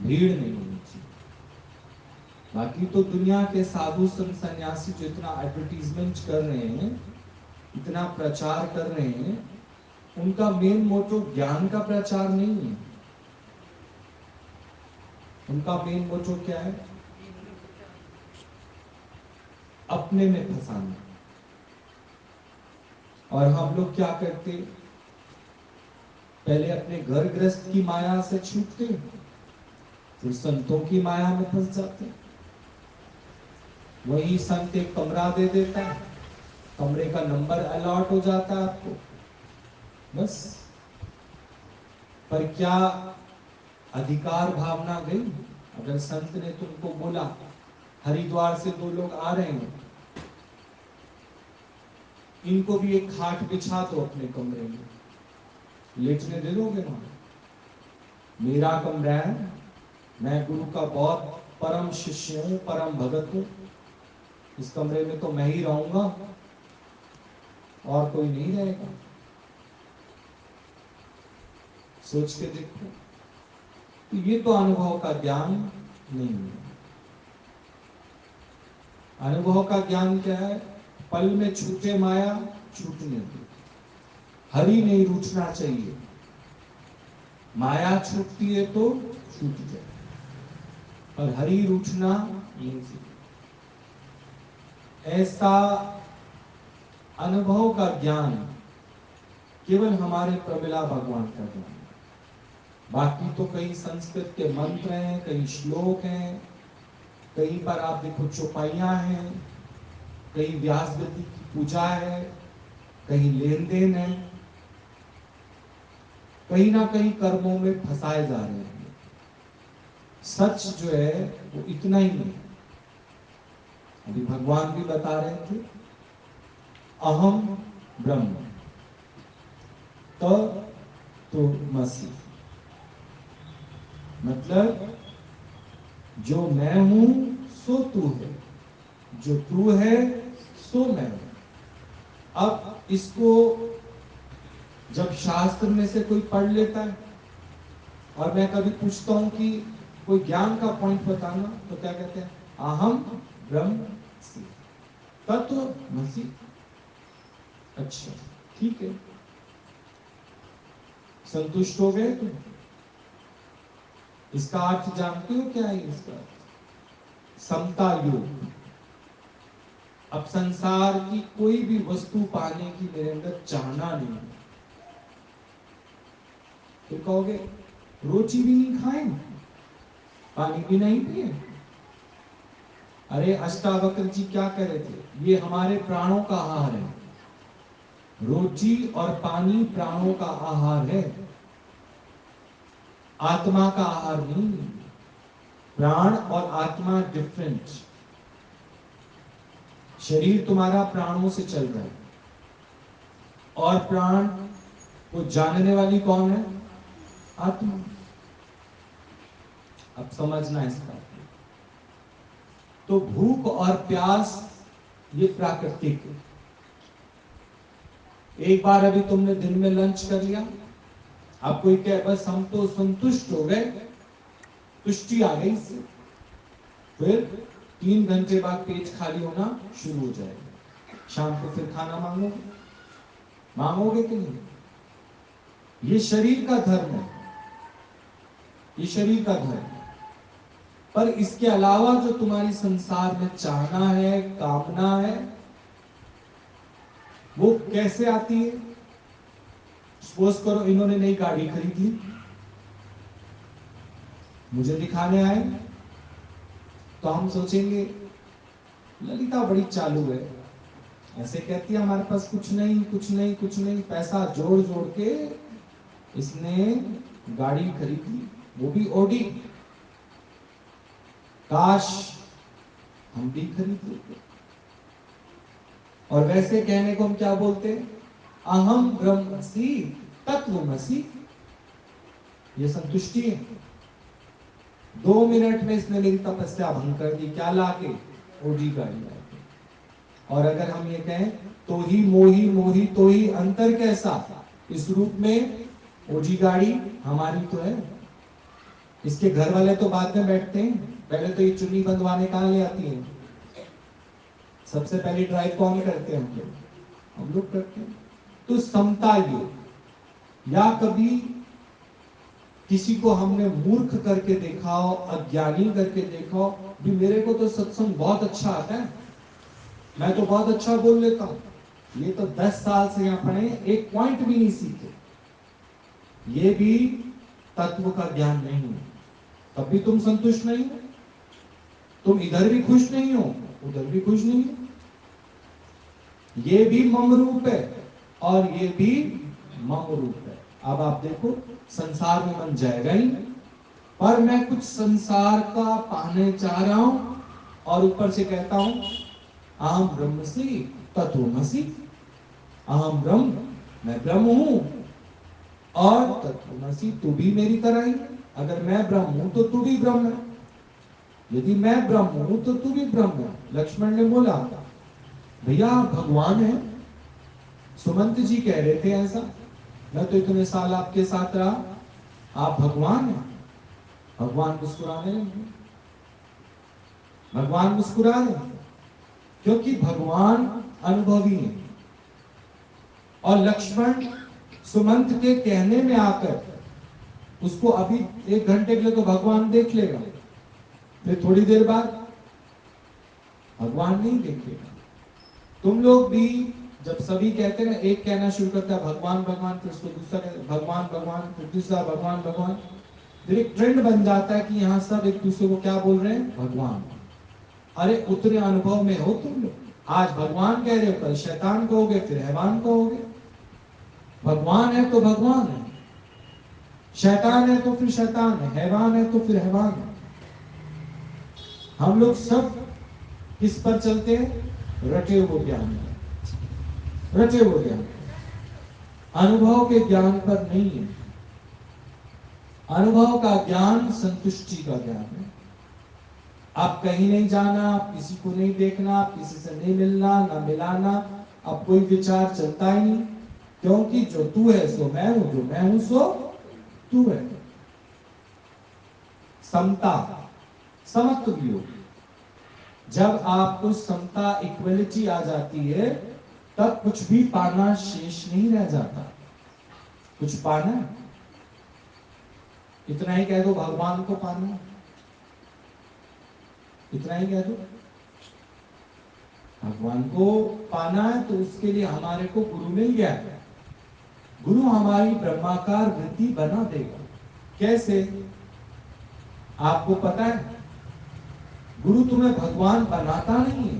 भीड़ नहीं होनी चाहिए। बाकी तो दुनिया के साधु संत सन्यासी जो इतना एडवर्टीजमेंट कर रहे हैं, इतना प्रचार कर रहे हैं, उनका मेन मोटो ज्ञान का प्रचार नहीं है। उनका मेन मोटो क्या है? अपने में फंसाना। और हम लोग क्या करते? पहले अपने घर गृहस्थ की माया से छूटते, फिर संतों की माया में फंस जाते। वही संत एक कमरा दे देता है, कमरे का नंबर अलॉट हो जाता है आपको, बस। पर क्या अधिकार भावना गई? अगर संत ने तुमको बोला हरिद्वार से 2 लोग आ रहे हैं, इनको भी एक खाट बिछा दो अपने कमरे में, लेटने दे दोगे वहां? मेरा कमरा है, मैं गुरु का बहुत परम शिष्य हूं, परम भगत हूं, इस कमरे में तो मैं ही रहूंगा और कोई नहीं रहेगा। सोच के देखो, तो ये तो अनुभव का ज्ञान नहीं है। अनुभव का ज्ञान क्या है? पल में छूटे माया, छूटने दो। हरि नहीं रूठना चाहिए, माया छूटती है तो छूट जाए, और हरि रूठना नहीं चाहिए। ऐसा अनुभव का ज्ञान केवल हमारे प्रमिला भगवान का ज्ञान। बाकी तो कई संस्कृत के मंत्र हैं, कई श्लोक हैं, कहीं पर आप देखो चौपाइयां हैं, कहीं व्यास गति की पूजा है, कहीं लेन देन है, कहीं ना कहीं कर्मों में फंसाए जा रहे हैं। सच जो है वो इतना ही नहीं। अभी भगवान भी बता रहे थे, अहम ब्रह्म तो मसी, मतलब जो मैं हूं सो तू है, जो तू है सो मैं हूं। अब इसको जब शास्त्र में से कोई पढ़ लेता है और मैं कभी पूछता हूं कि कोई ज्ञान का पॉइंट बताना, तो क्या कहते हैं? अहम ब्रह्म तत्वमसि। अच्छा, ठीक है, संतुष्ट हो गए तुम? इसका अर्थ जानते हो क्या है इसका? समता योग। अब संसार की कोई भी वस्तु पाने की मेरे अंदर चाहना नहीं है। फिर कहोगे रोटी भी नहीं खाए, पानी भी नहीं पिए। अरे अष्टावक्र जी क्या कह रहे थे? ये हमारे प्राणों का आहार है। रोटी और पानी प्राणों का आहार है, आत्मा का आहार नहीं। प्राण और आत्मा डिफरेंट। शरीर तुम्हारा प्राणों से चल रहा है, और प्राण को जानने वाली कौन है? आत्मा। अब समझना इसका। तो भूख और प्यास ये प्राकृतिक है। एक बार अभी तुमने दिन में लंच कर लिया, अब कोई कहे बस हम तो संतुष्ट हो गए, तुष्टि आ गई इससे, फिर 3 घंटे बाद पेट खाली होना शुरू हो जाएगा। शाम को फिर खाना मांगोगे कि नहीं? ये शरीर का धर्म है, ये शरीर का धर्म है। पर इसके अलावा जो तुम्हारी संसार में चाहना है, कामना है, वो कैसे आती है? सपोज करो इन्होंने नई गाड़ी खरीदी, मुझे दिखाने आए, तो हम सोचेंगे ललिता बड़ी चालू है, ऐसे कहती है हमारे पास कुछ नहीं कुछ नहीं कुछ नहीं, पैसा जोड़ जोड़ के इसने गाड़ी खरीदी, वो भी ऑडी। काश हम भी खरीद लेते। और वैसे कहने को हम क्या बोलते हैं? अहम ब्रह्मसि तत्वमसि। ये संतुष्टि है। 2 मिनट में इसने मेरी तपस्या भंग कर दी, क्या लाके? ओडी गाड़ी लाके। और अगर हम ये कहें तो ही मोही मोही तो ही अंतर कैसा, इस रूप में ओडी गाड़ी हमारी तो है। इसके घर वाले तो बाद में बैठते हैं, पहले तो ये चुन्नी बंधवाने कहां ले आती है? सबसे पहले ड्राइव कौन करते हैं? हम लोग करते हैं। तो समता योग, या कभी किसी को हमने मूर्ख करके देखा हो, अज्ञानी करके देखा हो, भी मेरे को तो सत्संग बहुत अच्छा आता है, मैं तो बहुत अच्छा बोल लेता हूं, ये तो 10 साल से यहाँ पढ़े, एक पॉइंट भी नहीं सीखे, ये भी तत्व का ज्ञान नहीं है। तब भी तुम संतुष्ट नहीं हो, तुम इधर भी खुश नहीं हो, उधर भी खुश नहीं हो। ये भी मम रूप है और ये भी मम रूप है। अब आप देखो संसार में बन जाएगा ही, पर मैं कुछ संसार का पाने चाह रहा हूं और ऊपर से कहता हूं अहम ब्रह्मसि तत्वमसि। अहम ब्रह्म, मैं ब्रह्म हूं, और तत्वमसि, तू भी मेरी तरह ही। अगर मैं ब्रह्म हूं तो तू भी ब्रह्म है, यदि मैं ब्रह्म हूं तो तू भी ब्रह्म है। लक्ष्मण ने बोला भैया भगवान है। सुमंत जी कह रहे थे ऐसा, मैं तो इतने साल आपके साथ रहा, आप भगवान हैं। भगवान मुस्कुराने लगे। भगवान मुस्कुरा रहे क्योंकि भगवान अनुभवी है। और लक्ष्मण सुमंत के कहने में आकर उसको अभी 1 घंटे के लिए तो भगवान देख लेगा, फिर थोड़ी देर बाद भगवान नहीं देखेगा। तुम लोग भी जब सभी कहते हैं, एक कहना शुरू करता है भगवान भगवान, फिर उसको दूसरा कहता है भगवान भगवान, फिर दूसरा भगवान भगवान, फिर एक ट्रेंड बन जाता है कि यहाँ सब एक दूसरे को क्या बोल रहे हैं? भगवान। अरे उतने अनुभव में हो तुम लोग, आज भगवान कह रहे हो, कल शैतान कहोगे, फिर हैवान कहोगे। भगवान है तो भगवान है, शैतान है तो फिर शैतान है, हैवान है तो फिर हैवान है। हम लोग सब किस पर चलते हैं? रटे हुए ज्ञान पर, रटे हुए ज्ञान, अनुभव के ज्ञान पर नहीं है। अनुभव का ज्ञान संतुष्टि का ज्ञान है। आप कहीं नहीं जाना, आप किसी को नहीं देखना, आप किसी से नहीं मिलना, ना मिलाना, अब कोई विचार चलता ही नहीं, क्योंकि जो तू है सो मैं हूं, जो मैं हूं सो तू है। समता, समत्व योग। जब आपको समता, इक्वलिटी आ जाती है, तब कुछ भी पाना शेष नहीं रह जाता। कुछ पाना है, इतना ही कह दो भगवान को पाना है, इतना ही कह दो भगवान को पाना है, तो उसके लिए हमारे को गुरु मिल गया है। गुरु हमारी ब्रह्माकार वृत्ति बना देगा। कैसे? आपको पता है, गुरु तुम्हें भगवान बनाता नहीं है,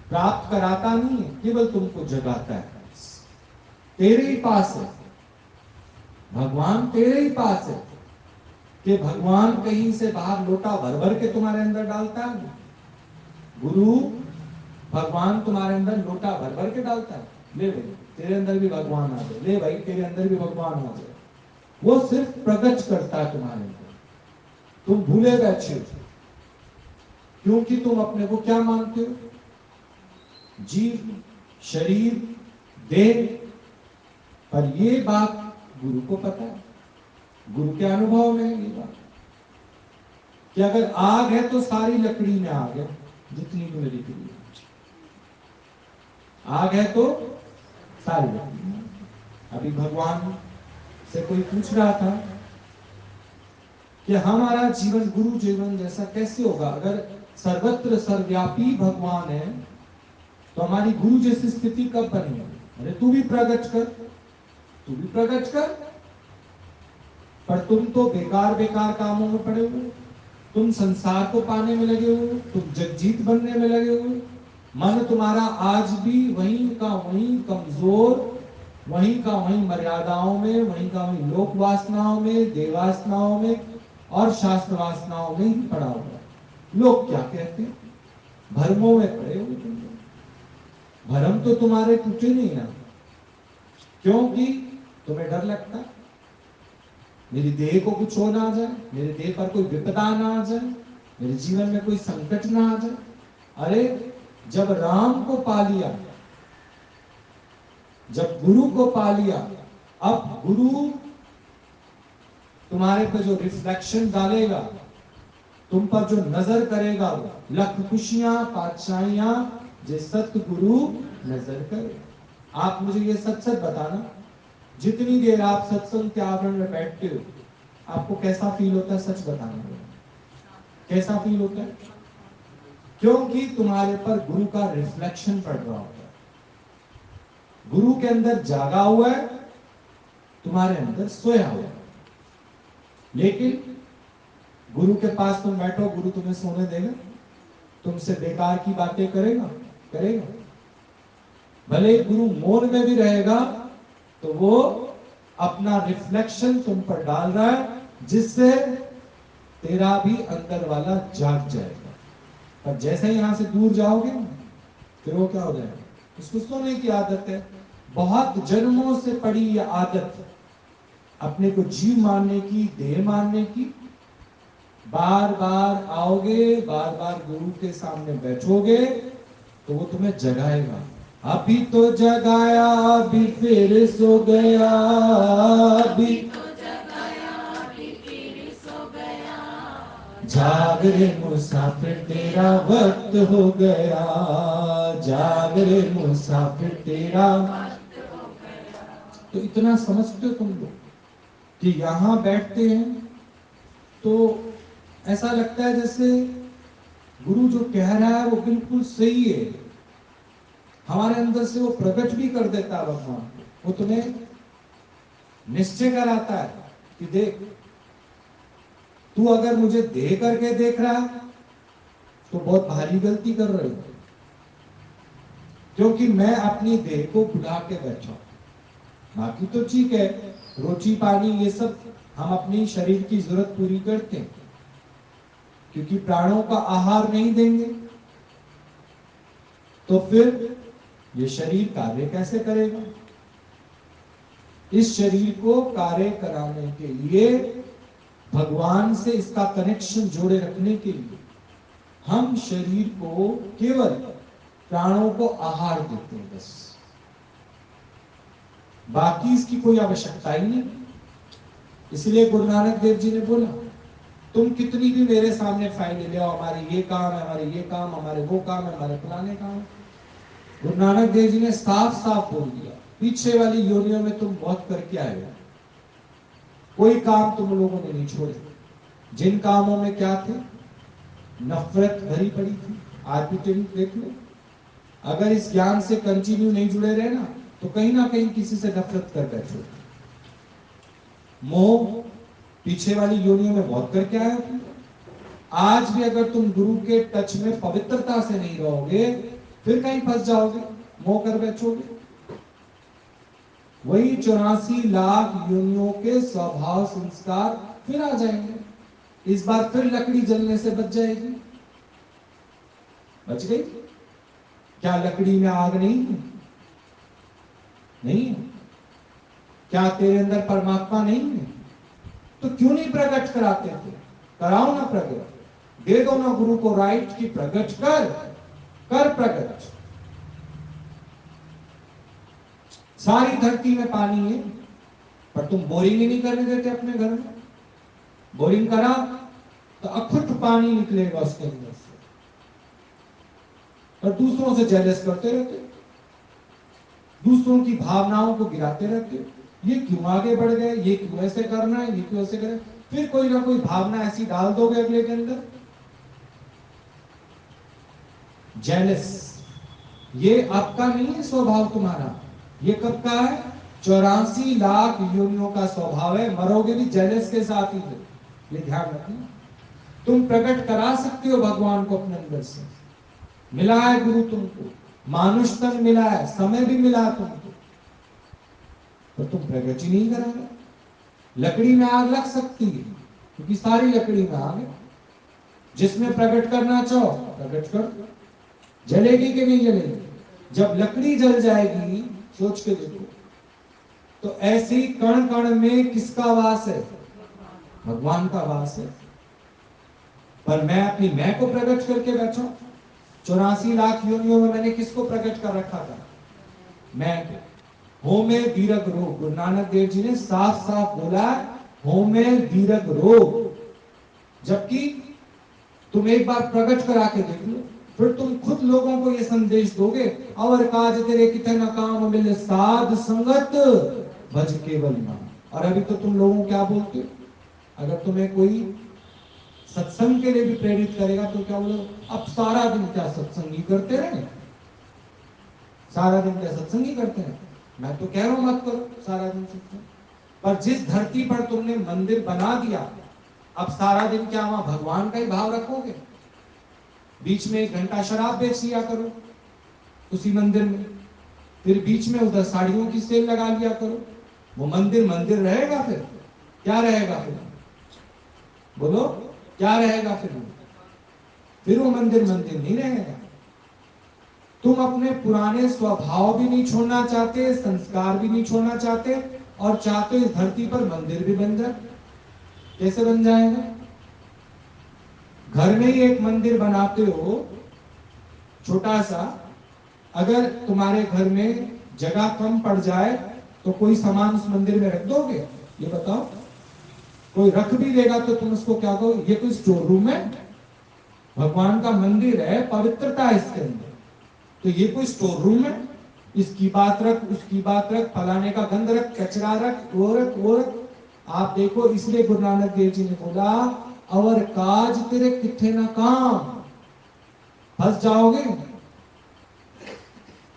प्राप्त कराता नहीं है, केवल तुमको जगाता है। तेरे ही पास है भगवान, तेरे ही पास है। कि भगवान कहीं से बाहर लोटा भर भर के तुम्हारे अंदर डालता है? गुरु भगवान तुम्हारे अंदर लोटा भर भर के डालता है। ले भाई तेरे अंदर भी भगवान आ जाए, ले भाई तेरे अंदर भी भगवान आ जाए। वो सिर्फ प्रकट करता है तुम्हारे अंदर। तुम भूले बैठे हो, क्योंकि तुम अपने को क्या मानते हो? जीव, शरीर, देह। पर ये बात गुरु को पता है, गुरु के अनुभव में ये बात कि अगर आग है तो सारी लकड़ी में आग है, जितनी भी मेरी लकड़ी है। आग है तो सारी लकड़ी में। अभी भगवान से कोई पूछ रहा था कि हमारा जीवन गुरु जीवन जैसा कैसे होगा? अगर सर्वत्र सर्वव्यापी भगवान है तो हमारी गुरु जैसी स्थिति कब बनेगी? अरे तू भी प्रकट कर, तू भी प्रकट कर। पर तुम तो बेकार बेकार कामों में पड़े हुए, तुम संसार को पाने में लगे हुए, तुम जगजीत बनने में लगे हुए। मन तुम्हारा आज भी वहीं का वहीं कमजोर, वहीं का वहीं मर्यादाओं में, वहीं का वहीं लोक वासनाओं में, देवासनाओं में और शास्त्र वासनाओं में ही पड़ा हुआ है। लोग क्या कहते हैं? भरमों में पड़े हुए तुम। भरम तो तुम्हारे टूटे नहीं ना, क्योंकि तुम्हें डर लगता मेरी देह को कुछ हो ना आ जाए, मेरे देह पर कोई विपदा ना आ जाए, मेरे जीवन में कोई संकट ना आ जाए। अरे जब राम को पा लिया, जब गुरु को पा लिया, अब गुरु तुम्हारे पर जो रिफ्लेक्शन डालेगा, तुम पर जो नजर करेगा, लख खुशियां पातशाहियां जे सतगुरु नजर करे। आप मुझे ये सच सच बताना, जितनी देर आप सत्संग के आवरण में बैठते हो, आपको कैसा फील होता है? सच बताना, कैसा फील होता है? क्योंकि तुम्हारे पर गुरु का रिफ्लेक्शन पड़ रहा होता है। गुरु के अंदर जागा हुआ है, तुम्हारे अंदर सोया हुआ है। लेकिन गुरु के पास तुम बैठो, गुरु तुम्हें सोने देगा? तुमसे बेकार की बातें करेगा? करेगा? भले गुरु मौन में भी रहेगा तो वो अपना रिफ्लेक्शन तुम पर डाल रहा है, जिससे तेरा भी अंदर वाला जाग जाएगा। पर जैसे ही यहां से दूर जाओगे फिर वो क्या हो जाएगा? उसको सोने की आदत है, बहुत जन्मों से पड़ी ये आदत, अपने को जीव मानने की, देह मानने की। बार बार आओगे, बार बार गुरु के सामने बैठोगे तो वो तुम्हें जगाएगा। अभी तो जगाया, अभी फिर सो गया, अभी तो जगाया, अभी फिर सो गया। जाग रे मुसाफिर तेरा वक्त हो गया, जाग रे मुसाफिर तेरा वक्त हो गया। तो इतना समझते हो तुम लोग कि यहां बैठते हैं तो ऐसा लगता है जैसे गुरु जो कह रहा है वो बिल्कुल सही है। हमारे अंदर से वो प्रकट भी कर देता है भगवान, वो तुम्हें निश्चय कराता है कि देख, तू अगर मुझे देह करके देख रहा है तो बहुत भारी गलती कर रही है, क्योंकि मैं अपनी देह को बुला के बैठा। बाकी तो ठीक है, रोटी पानी ये सब हम अपनी शरीर की जरूरत पूरी करते हैं, क्योंकि प्राणों का आहार नहीं देंगे तो फिर ये शरीर कार्य कैसे करेगा। इस शरीर को कार्य कराने के लिए, भगवान से इसका कनेक्शन जोड़े रखने के लिए हम शरीर को केवल प्राणों को आहार देते हैं बस, बाकी इसकी कोई आवश्यकता ही नहीं। इसलिए गुरु नानक देव जी ने बोला, तुम कितनी भी मेरे सामने फाइल ले आओ, हमारे ये काम है, हमारे ये काम, हमारे वो काम है, हमारे फलाने काम। गुरु नानक देव जी ने साफ साफ बोल दिया, पीछे वाली योनियों में तुम बहुत करके आए हो, कोई काम तुम लोगों ने नहीं छोड़े। जिन कामों में क्या थे, नफरत भरी पड़ी थी। आज भी तुम देख लो, अगर इस ज्ञान से कंटिन्यू नहीं जुड़े रहे तो कहीं ना कहीं किसी से नफरत कर बैठो। मोह पीछे वाली योनियों में बहुत करके आए हो तुम। आज भी अगर तुम गुरु के टच में पवित्रता से नहीं रहोगे, फिर कहीं फंस जाओगे, मोह कर बैठोगे। वही 84 लाख योनियों के स्वभाव संस्कार फिर आ जाएंगे। इस बार फिर लकड़ी जलने से बच जाएगी। बच गई? क्या लकड़ी में आग नहीं है? नहीं है। क्या तेरे अंदर परमात्मा नहीं है? तो क्यों नहीं प्रकट कराते थे? कराओ ना प्रकट, दे दो ना गुरु को राइट की प्रकट कर प्रकट। सारी धरती में पानी है, पर तुम बोरिंग ही नहीं करने देते अपने घर में। बोरिंग करा तो अखुट पानी निकलेगा उसके अंदर से, और दूसरों से जेलस करते रहते, दूसरों की भावनाओं को गिराते रहते। ये क्यों आगे बढ़ गए, ये क्यों ऐसे करना है, ये क्यों ऐसे करे। फिर कोई ना कोई भावना ऐसी डाल दोगे अगले के अंदर, जेलस। ये आपका नहीं है स्वभाव तुम्हारा, ये कब का है? 84 लाख योनियों का स्वभाव है। मरोगे भी जेलस के साथ ही, ये ध्यान रखना। तुम प्रकट करा सकते हो भगवान को अपने अंदर से, मिला है गुरु तुमको, मानुष तन मिला है, समय भी मिला है तुमको, तो तुम प्रकट ही नहीं करोगे। लकड़ी में आग लग सकती है, क्योंकि सारी लकड़ी में आग है। जिसमें प्रकट करना चाहो प्रकट कर, जलेगी कि नहीं जलेगी? जब लकड़ी जल जाएगी, सोच के देखो, तो ऐसी कण कण में किसका वास है? भगवान का वास है। पर मैं अपनी मैं को प्रकट करके बैठा। 84 लाख योनियों में मैंने किसको प्रकट कर रखा था? मैं को। हो में दीर्घ रोग, गुरु नानक देव जी ने साफ साफ बोला, हो में दीर्घ रोग। जबकि तुम एक बार प्रकट करा के देख लो, फिर तुम खुद लोगों को ये संदेश दोगे, और काज तेरे कितने काम मिले साध संगत भज केवल नाम। और अभी तो तुम लोगों क्या बोलते हो? अगर तुम्हें कोई सत्संग के लिए भी प्रेरित करेगा तो क्या बोलो, अब सारा दिन क्या सत्संग ही करते रहे, सारा दिन क्या सत्संग ही करते हैं। मैं तो कह रहा हूं मत करो सारा दिन सत्संग। पर जिस धरती पर तुमने मंदिर बना दिया, अब सारा दिन क्या वहां भगवान का ही भाव रखोगे? बीच में 1 घंटा शराब बेच लिया करो उसी मंदिर में, फिर बीच में उधर साड़ियों की सेल लगा लिया करो। वो मंदिर मंदिर रहेगा? फिर क्या रहेगा? फिर बोलो क्या रहेगा? फिर वो मंदिर मंदिर नहीं रहेगा। तुम अपने पुराने स्वभाव भी नहीं छोड़ना चाहते, संस्कार भी नहीं छोड़ना चाहते, और चाहते इस धरती पर मंदिर भी बन जाए। कैसे बन जाएगा? घर में ही एक मंदिर बनाते हो छोटा सा, अगर तुम्हारे घर में जगह कम पड़ जाए तो कोई सामान उस मंदिर में रख दोगे? ये बताओ। कोई रख भी लेगा तो तुम उसको क्या कहो? ये कोई स्टोर रूम है? भगवान का मंदिर है, पवित्रता है इसके अंदर, तो ये कोई स्टोर रूम है? इसकी बात रख, उसकी बात रख, फलाने का गंद रख, कचरा रख, वो रख, वो रख। आप देखो, इसलिए गुरु नानक देव जी ने बोला, और काज तेरे किथे ना काम। फंस जाओगे,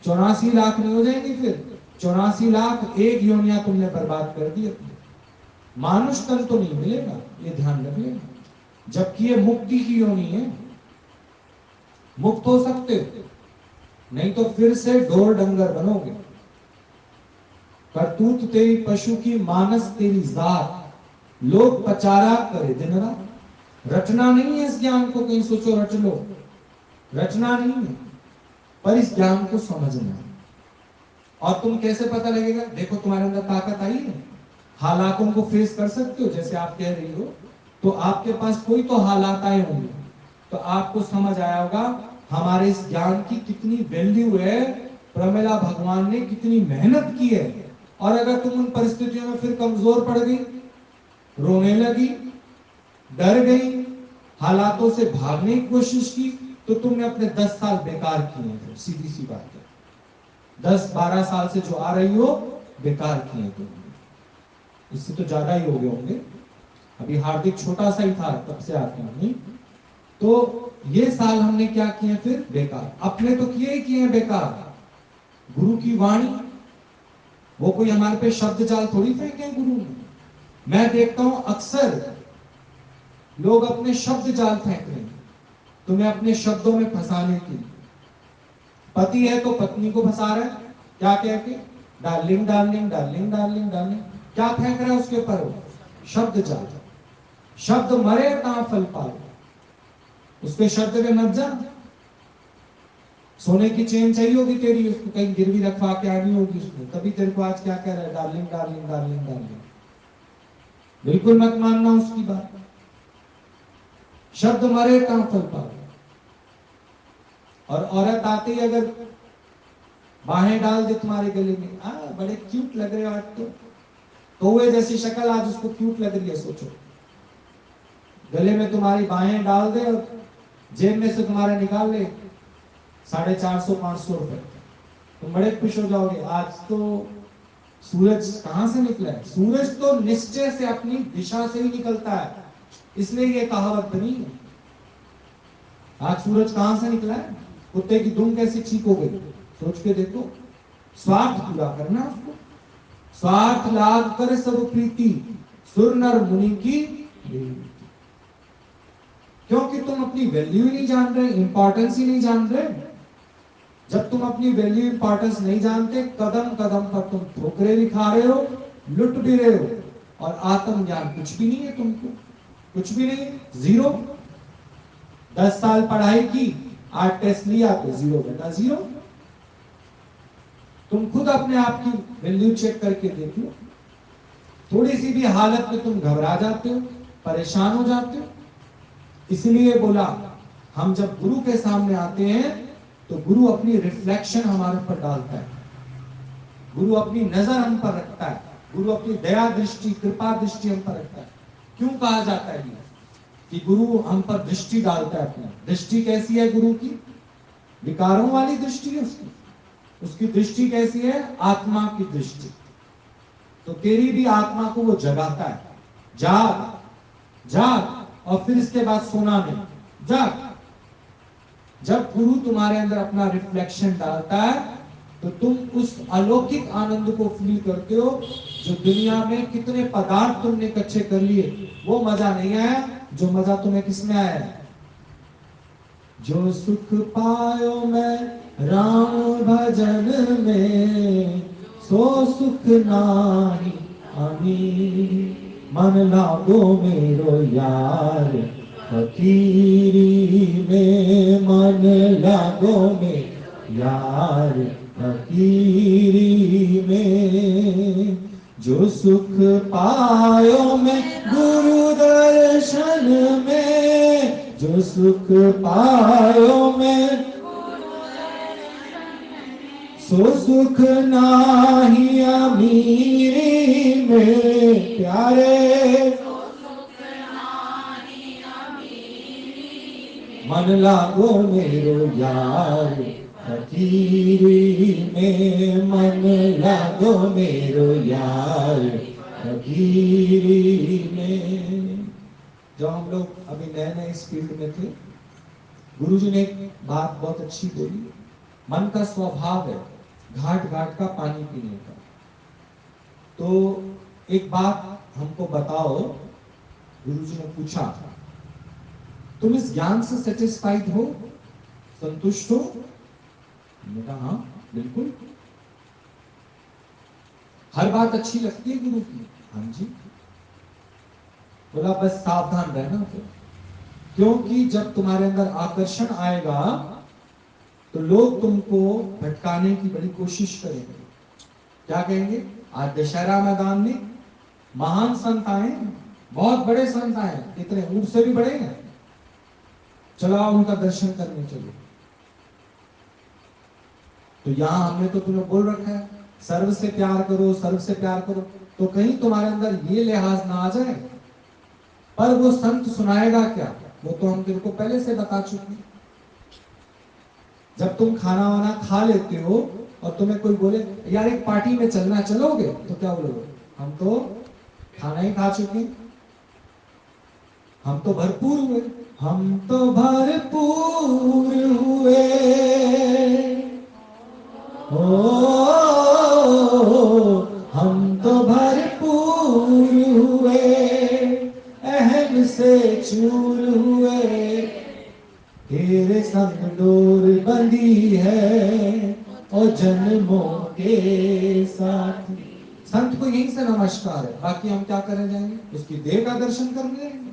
84 लाख नहीं हो जाएंगे फिर? 84 लाख एक योनिया तुमने बर्बाद कर दी अपनी। मानुष तन तो नहीं मिलेगा, ये ध्यान रखिए। जबकि ये मुक्ति की योनि है, मुक्त हो सकते हो, नहीं तो फिर से ढोर डंगर बनोगे। करतूत तेरी पशु की, मानस तेरी जात, लोग पचारा करे दिन रात। रटना नहीं है इस ज्ञान को, कहीं सोचो रट लो, रचना नहीं है, पर इस ज्ञान को समझना है। और तुम कैसे पता लगेगा? देखो तुम्हारे अंदर ताकत आई है, हालातों को फेस कर सकते हो, जैसे आप कह रही हो, तो आपके पास कोई तो हालात आए होंगे, तो आपको समझ आया होगा हमारे इस ज्ञान की कितनी वैल्यू है, प्रमिला भगवान ने कितनी मेहनत की है। और अगर तुम उन परिस्थितियों में फिर कमजोर पड़ गई, रोने लगी, डर गई, हालातों से भागने की कोशिश की, तो तुमने अपने 10 साल बेकार किए हैं। सीधी सी बात है, 10-12 साल से जो आ रही हो बेकार किए तुमने, इससे तो ज्यादा ही हो गए होंगे। अभी हार्दिक छोटा सा ही था तब से आते हैं, तो ये साल हमने क्या किए फिर बेकार, अपने तो किए ही किए हैं बेकार। गुरु की वाणी, वो कोई हमारे पे शब्द जाल थोड़ी फेंके गुरु ने। मैं देखता हूं अक्सर लोग अपने शब्द जाल फेंक रहे हैं तुम्हें अपने शब्दों में फंसाने की। पति है तो पत्नी को फंसा रहा है, क्या कह के? Darling darling darling darling darling. क्या फेंक रहा है उसके ऊपर? शब्द जाल। शब्द मरे कहां फल पाए, उसके शब्द में मत जा। सोने की चेन चाहिए होगी तेरी, उसको कहीं गिरवी रखवा के आनी होगी उसको, तभी तेरे को आज क्या कह रहा है? Darling darling darling darling. बिल्कुल मत मानना उसकी बात। शब्द मरे कहां फल पाए। और औरत आते ही अगर बाहें डाल दे तुम्हारे गले में, बड़े क्यूट लग रहे हो आज तो, कौवे जैसी शक्ल आज उसको क्यूट लग रही है, सोचो। गले में तुम्हारी बाहें डाल दे और जेब में से तुम्हारे निकाल ले 450-500 रुपए, तुम बड़े खुश हो जाओगे। आज तो सूरज कहां से निकला है? सूरज तो निश्चय से अपनी दिशा से ही निकलता है, इसलिए ये कहावत बनी है। आज सूरज कहां से निकला है? कुत्ते की दुम कैसे ठीक हो गई, सोच के देखो। स्वार्थ पूरा करना उसको, स्वार्थ लाभ कर सब प्रीति, सुर नर मुनि की। क्योंकि तुम अपनी वैल्यू ही नहीं जान रहे, इंपॉर्टेंस ही नहीं जान रहे। जब तुम अपनी वैल्यू इंपॉर्टेंस नहीं जानते, कदम कदम पर तुम ठोकरे भी खा रहे हो, लुट भी रहे हो, और आत्मज्ञान कुछ भी नहीं है तुमको, कुछ भी नहीं, जीरो। 10 साल पढ़ाई की, 8 टेस्ट लिया तो 0 बेटा 0। तुम खुद अपने आप की वैल्यू चेक करके देख लो। थोड़ी सी भी हालत में तुम घबरा जाते हो, परेशान हो जाते हो। इसलिए बोला, हम जब गुरु के सामने आते हैं तो गुरु अपनी रिफ्लेक्शन हमारे पर डालता है, गुरु अपनी नजर हम पर रखता है, गुरु अपनी दया दृष्टि, कृपा दृष्टि हम पर रखता है। क्यों कहा जाता है कि गुरु हम पर दृष्टि डालता है? अपनी दृष्टि कैसी है गुरु की? विकारों वाली दृष्टि है उसकी। उसकी दृष्टि कैसी है? आत्मा की दृष्टि। तो तेरी भी आत्मा को वो जगाता है, जाग जाग, और फिर इसके बाद सोना नहीं, जाग। जब गुरु तुम्हारे अंदर अपना रिफ्लेक्शन डालता है तो तुम उस अलौकिक आनंद को फील करते हो, जो दुनिया में कितने पदार्थ तुमने इकट्ठे कर लिए, वो मजा नहीं आया जो मजा तुम्हें किसमें आया है? जो सुख पायो मैं राम भजन में, सो सुख नाहि अमीर। मन लागो मेरो यार फकीरी में, मन लागो में यार फकीरी में। जो सुख पायो मैं गुरु दर्शन में, जो सुख पायो मैं सो सुख नाही अमीरी में। प्यारे मन लागो मेरो यार फकीरी में, मन लागो मेरो यार फकीरी में। जब हम लोग अभी नए नए इस फील्ड में थे, गुरुजी ने एक बात बहुत अच्छी बोली, मन का स्वभाव है घाट घाट का पानी पीने का। तो एक बात हमको बताओ, गुरुजी ने पूछा, तुम इस ज्ञान से सेटिस्फाइड हो, संतुष्ट हो? मैंने कहा हाँ बिल्कुल। हर बात अच्छी लगती है गुरु की? हाँ जी। बोला बस सावधान रहना फिर, क्योंकि जब तुम्हारे अंदर आकर्षण आएगा तो लोग तुमको भटकाने की बड़ी कोशिश करेंगे। क्या कहेंगे? आज दशहरा मैदान में महान संत आए, बहुत बड़े संत आए, इतने ऊंट से भी बड़े हैं, चलो उनका दर्शन करने चलो। तो यहां हमने तो तुम्हें बोल रखा है सर्व से प्यार करो, सर्व से प्यार करो, तो कहीं तुम्हारे अंदर ये लिहाज ना आ जाए। पर वो संत सुनाएगा क्या, वो तो हम तुमको पहले से बता चुके हैं। जब तुम खाना वाना खा लेते हो और तुम्हें कोई बोले यार एक पार्टी में चलना, चलोगे? तो क्या बोलोगे? हम तो खाना ही खा चुके हैं, हम तो भरपूर हुए, हम तो भरपूर हुए, ओ हम तो भरपूर हुए, अहम से चूर हुए, तेरे संग डोर बंधी है और जन्मों के साथ। संत को यहीं से नमस्कार है, बाकी हम क्या करने जाएंगे? उसकी देह का दर्शन करने जाएंगे,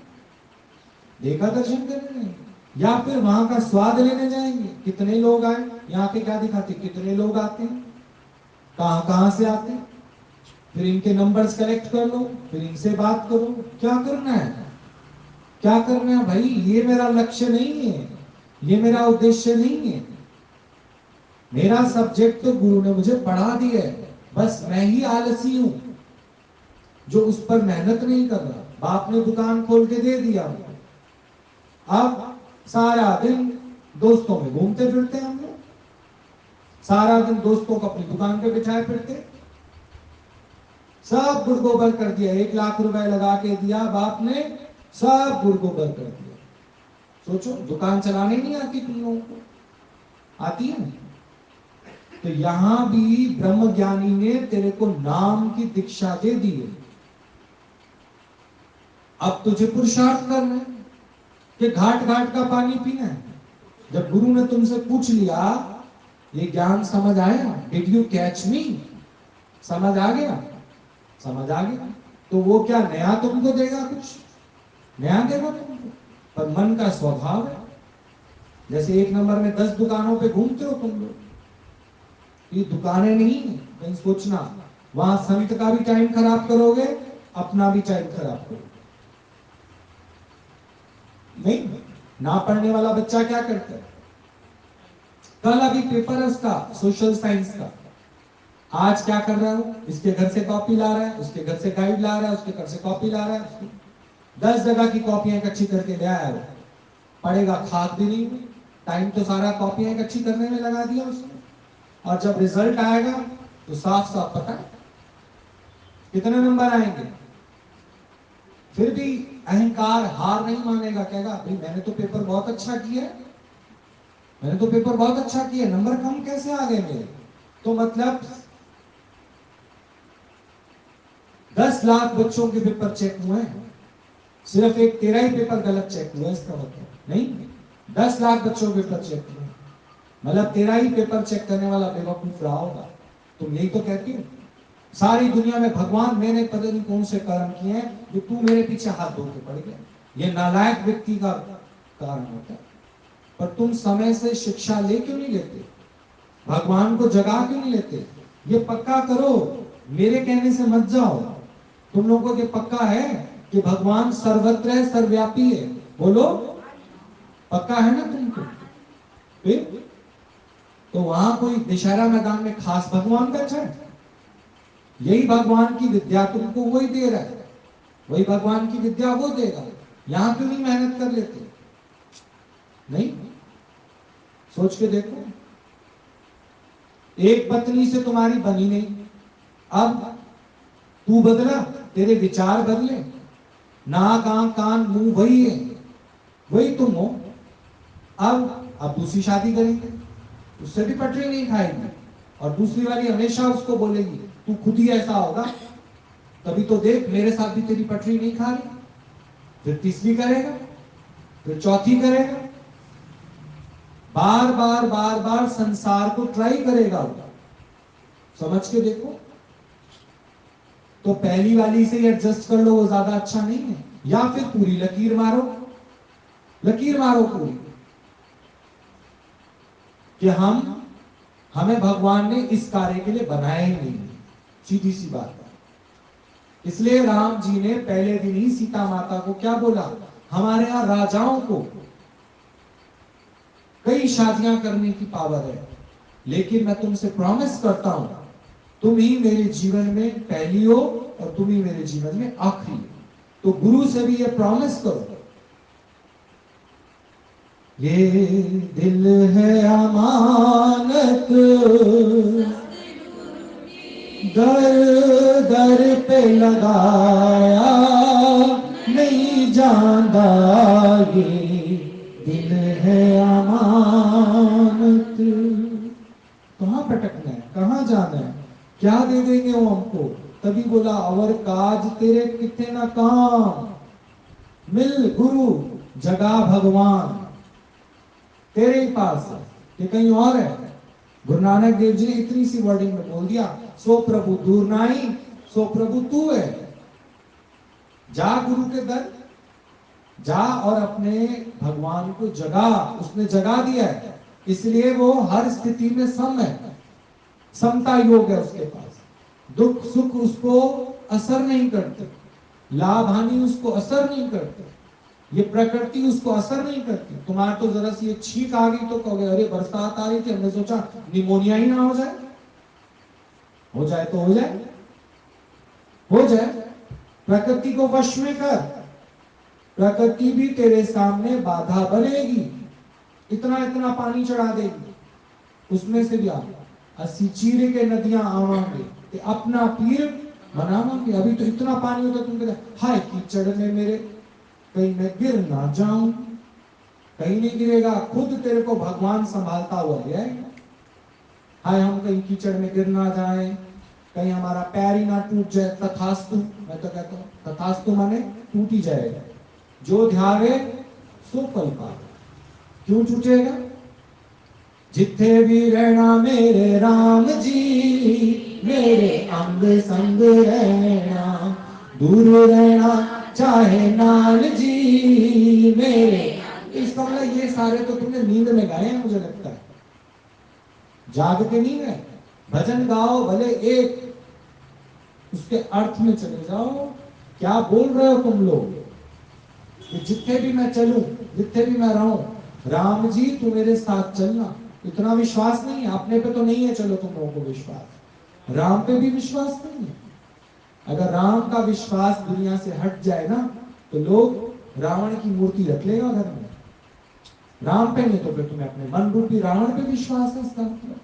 देह का दर्शन करने जाएंगे, या फिर वहां का स्वाद लेने जाएंगे? कितने लोग आए, यहाँ पे क्या दिखाते, कितने लोग आते हैं, कहां कहां से आते हैं, फिर इनके नंबर्स कलेक्ट कर लो, फिर इनसे बात करो। क्या करना है, क्या करना है भाई? ये मेरा लक्ष्य नहीं है, ये मेरा उद्देश्य नहीं है। मेरा सब्जेक्ट तो गुरु ने मुझे पढ़ा दिया है, बस मैं ही आलसी हूं जो उस पर मेहनत नहीं कर रहा। बाप ने दुकान खोल के दे दिया, अब सारा दिन दोस्तों में घूमते फिरते हैं हम लोग, सारा दिन दोस्तों को अपनी दुकान पे बिठाए फिरते, सब गुड़गोबर कर दिया। 1 लाख रुपए लगा के दिया बाप ने, सब गुड़गोबर कर दिया। सोचो, दुकान चलाने नहीं आती तुम लोगों को, आती है? तो यहां भी ब्रह्म ज्ञानी ने तेरे को नाम की दीक्षा दे दी है। अब तुझे पुरुषार्थ करना है कि घाट घाट का पानी पीना है। जब गुरु ने तुमसे पूछ लिया ये ज्ञान समझ आया, डिड यू कैच मी, समझ आ गया, समझ आ गया, तो वो क्या नया तुमको देगा? कुछ नया देगा तुमको? पर मन का स्वभाव है, जैसे 1 नंबर में 10 दुकानों पे घूमते हो तुम लोग, ये दुकानें नहीं, कहीं सोचना वहां संत का भी टाइम खराब करोगे, अपना भी टाइम खराब करोगे। नहीं, ना पढ़ने वाला बच्चा क्या करता है? कल अभी पेपर है उसका सोशल साइंस का, आज क्या कर रहा हूं? इसके घर से कॉपी ला रहा है, उसके घर से गाइड ला रहा है, उसके घर से कॉपी ला रहा है, 10 जगह की कॉपियां इकट्ठी करके ले आया वो, पढ़ेगा खाक भी नहीं, टाइम तो सारा कॉपियां इकट्ठी करने में लगा दिया उसने। और जब रिजल्ट आएगा तो साफ साफ पता है कितने नंबर आएंगे। फिर भी अहंकार हार नहीं मानेगा, कहेगा भाई मैंने तो पेपर बहुत अच्छा किया है, मैंने तो पेपर बहुत अच्छा किया, नंबर कम कैसे आ गए मेरे? तो मतलब 10 लाख बच्चों के पेपर चेक हुए हैं, सिर्फ एक तेरा ही पेपर गलत चेक हुआ, इसका मतलब नहीं 10 लाख बच्चों के पेपर चेक हुए, मतलब तेरा ही पेपर चेक करने वाला बेवकूफ रहा होगा। तुम यही तो कहती हो सारी दुनिया में भगवान मैंने पता नहीं कौन से कर्म किए हैं जो तू मेरे पीछे हाथ धो के पड़ गया। ये नालायक व्यक्ति का कारण होता है। पर तुम समय से शिक्षा ले क्यों नहीं लेते, भगवान को जगा क्यों नहीं लेते? ये पक्का करो, मेरे कहने से मत जाओ। तुम लोगों को पक्का है कि भगवान सर्वत्र है, सर्वव्यापी है? बोलो, पक्का है ना तुमको? फिर तो वहां कोई दशहरा मैदान में खास भगवान बैठा है? यही भगवान की विद्या तुमको वही दे रहा है, वही भगवान की विद्या वो देगा। यहां क्यों नहीं मेहनत कर लेते? नहीं, सोच के देखो, एक पत्नी से तुम्हारी बनी नहीं, अब तू बदला, तेरे विचार बदले, नाक आंख कान मुंह वही है, वही तुम हो। अब दूसरी शादी करेंगे, उससे भी पटरी नहीं खाएगी, और दूसरी वाली हमेशा उसको बोलेगी तू खुद ही ऐसा होगा, तभी तो देख मेरे साथ भी तेरी पटरी नहीं खा रही। फिर तीसरी करेगा, फिर चौथी करेगा, बार बार बार बार संसार को ट्राई करेगा वो। समझ के देखो, तो पहली वाली से एडजस्ट कर लो, वो ज्यादा अच्छा नहीं है? या फिर पूरी लकीर मारो, लकीर मारो पूरी कि हमें भगवान ने इस कार्य के लिए बनाया ही नहीं। सीधी सी बात है। इसलिए राम जी ने पहले दिन ही सीता माता को क्या बोला, हमारे यहां राजाओं को कई शादियां करने की पावर है, लेकिन मैं तुमसे प्रॉमिस करता हूं तुम ही मेरे जीवन में पहली हो और तुम ही मेरे जीवन में आखिरी हो। तो गुरु से भी ये प्रॉमिस करो, ये दिल है अमानत, दर दर पे लगाया नहीं जानदा, ये दिल है अमानत। कहां भटकना है, कहां जाना है, क्या दे देंगे वो हमको। तभी बोला अवर काज तेरे किथे ना काम, मिल गुरु जगा भगवान, तेरे ही पास है कि कहीं और है। गुरु नानक देव जी ने इतनी सी वर्डिंग में बोल दिया, सो प्रभु दूर नाई, सो प्रभु तू है। जा गुरु के दर, जा और अपने भगवान को जगा, उसने जगा दिया है, इसलिए वो हर स्थिति में सम है, समता योग है उसके पास। दुख सुख उसको असर नहीं करते, लाभ हानि उसको असर नहीं करते, ये प्रकृति उसको असर नहीं करती। तुम्हारा तो जरा सी छींक आ गई तो कहोगे अरे बरसात आ रही थी, हमने सोचा निमोनिया ही ना हो जाए। हो जाए तो हो जाए, हो जाए। प्रकृति को वश में कर, प्रकृति भी तेरे सामने बाधा बनेगी, इतना इतना पानी चढ़ा देगी, उसमें से भी आप अस्सी चीरे के नदियां आवांगे ते अपना पीर मनावांगे। अभी तो इतना पानी होता तुम कहते हाय कीचड़ में मेरे, कहीं मैं गिर ना जाऊं। कहीं नहीं गिरेगा, खुद तेरे को भगवान संभालता हुआ ले आएगा। हाय हम कहीं कीचड़ में गिर ना जाए, कहीं हमारा पैर ही ना टूट जाए। तथास्तु, मैं तो कहता हूं तथास्तु माने टूट ही जाएगा। जो ध्यावे सो पल पावे। क्यों टूटेगा? जिथे भी रहना मेरे राम जी, मेरे अंग संग रहना, दूर रहना चाहे नाल जी मेरे। इसका मतलब ये सारे तो तुमने नींद में गाए हैं, मुझे लगता है जाग के नहीं गए। भजन गाओ भले एक, उसके अर्थ में चले जाओ। क्या बोल रहे हो तुम लोग कि जिथे भी मैं चलूं, जिथे भी मैं रहूं, राम जी तू मेरे साथ चलना। इतना विश्वास नहीं है अपने पे तो नहीं है, चलो तुम लोगों को विश्वास, राम पे भी विश्वास नहीं है। अगर राम का विश्वास दुनिया से हट जाए ना, तो लोग रावण की मूर्ति रख लेगा घर में। राम पे नहीं तो फिर तुम्हें अपने मन रूपी रावण पे विश्वास है। इसका मतलब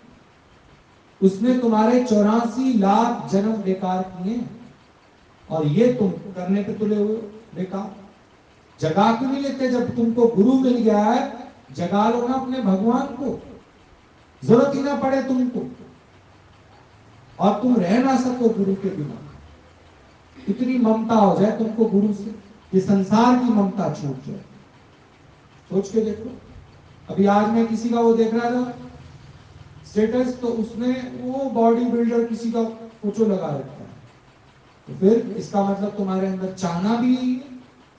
उसने तुम्हारे 84 लाख जन्म बेकार किए और ये तुम करने पे तुले हुए बेकार। जगा क्यों नहीं लेते? जब तुमको गुरु मिल गया है, जगा लो ना अपने भगवान को, जरूरत ही ना पड़े तुमको और तुम रह ना सको गुरु के बिना। इतनी ममता हो जाए तुमको गुरु से कि संसार की ममता छूट जाए। सोच के देखो। अभी आज मैं किसी का वो देख रहा था स्टेटस, तो उसने वो बॉडी बिल्डर किसी का फोटो लगा रखा है। तो फिर इसका मतलब तुम्हारे अंदर चाहना भी नहीं है।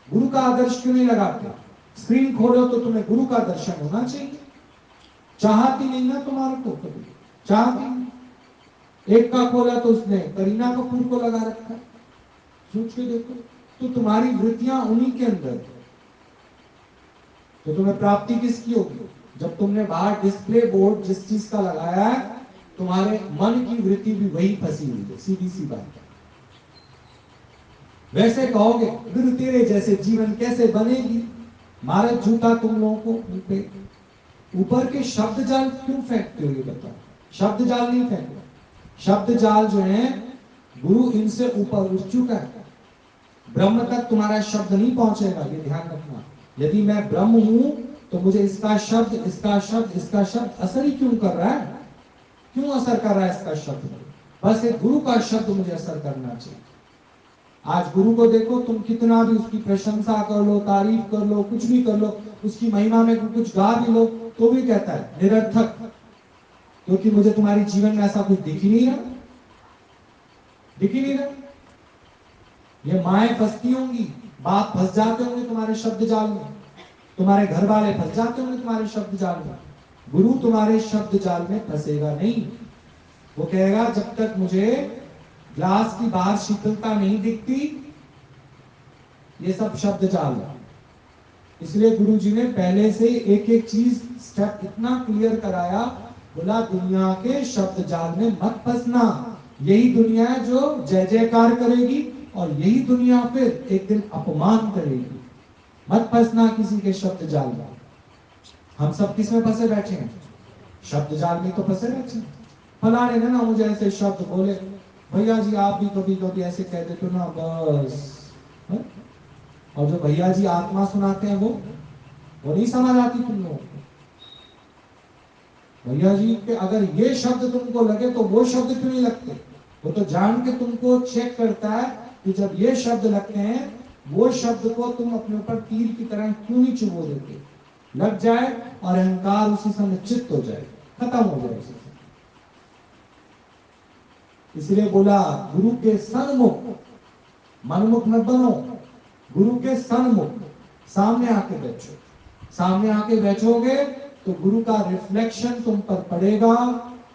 गुरु का आदर्श क्यों नहीं लगाते? स्क्रीन खोलो तो तुम्हें गुरु का दर्शन होना चाहिए। चाहती नहीं ना तुम्हारे को, कभी चाहती नहीं। एक का खोला तो उसने करीना कपूर को लगा रखा है। सोच के देखो। तो तुम्हारी वृत्तियां उन्हीं के अंदर, तो तुम्हें प्राप्ति किसकी होगी? जब तुमने बाहर डिस्प्ले बोर्ड जिस चीज का लगाया है, तुम्हारे मन की वृत्ति भी वही फंसी हुई है। सीधी सी बात है। वैसे कहोगे गुरु तेरे जैसे जीवन कैसे बनेगी? मारे जूता तुम लोगों को पे ऊपर के शब्द जाल क्यों फेंकते हो? ये बताओ। शब्द जाल नहीं फेंको। शब्द जाल जो है गुरु इनसे ऊपर उठ चुका है। ब्रह्म तक तुम्हारा शब्द नहीं पहुंचेगा, ये ध्यान रखना। यदि मैं ब्रह्म हूं तो मुझे इसका शब्द, इसका शब्द, इसका शब्द असर ही क्यों कर रहा है? क्यों असर कर रहा है इसका शब्द? बस एक गुरु का शब्द मुझे असर करना चाहिए। आज गुरु को देखो, तुम कितना भी उसकी प्रशंसा कर लो, तारीफ कर लो, कुछ भी कर लो, उसकी महिमा में कुछ गा भी लो, तो भी कहता है निरर्थक, क्योंकि मुझे तुम्हारे जीवन में ऐसा कुछ दिख ही नहीं रहा, दिख ही नहीं रहा। ये माएं फंसती होंगी, बाप फंस जाते होंगे तुम्हारे शब्द जाल में। तुम्हारे घर वाले फंस जाते होंगे तुम्हारे शब्द जाल में। गुरु तुम्हारे शब्द जाल में फंसेगा नहीं। वो कहेगा जब तक मुझे ग्लास की बाहर शीतलता नहीं दिखती, ये सब शब्द जाल है। इसलिए गुरु जी ने पहले से एक एक चीज स्टेप इतना क्लियर कराया, बोला दुनिया के शब्द जाल में मत फंसना। यही दुनिया है जो जय जयकार करेगी और यही दुनिया फिर एक दिन अपमान करेगी। मत फंसना किसी के शब्द जाल में। हम सब किस में फंसे बैठे हैं? शब्द जाल में तो फंसे बैठे हैं। फलाने ने ना मुझे ऐसे शब्द बोले, भैया जी आप भी कभी कभी ऐसे कह देते हो ना, बस है? और जो भैया जी आत्मा सुनाते हैं वो नहीं समझ आती तुम लोगों को। भैया जी के अगर ये शब्द तुमको लगे तो वो शब्द क्यों नहीं लगते? वो तो जान के तुमको चेक करता है कि जब ये शब्द लगते हैं, वो शब्द को तुम अपने ऊपर तीर की तरह क्यों नहीं चुभो देते? लग जाए और अहंकार उसी समय चित्त हो जाए, खत्म हो जाए उसी समय। इसलिए बोला गुरु के सन्मुख मनमुख मत बनो, गुरु के सन्मुख सामने आके बैठो। सामने आके बैठोगे तो गुरु का रिफ्लेक्शन तुम पर पड़ेगा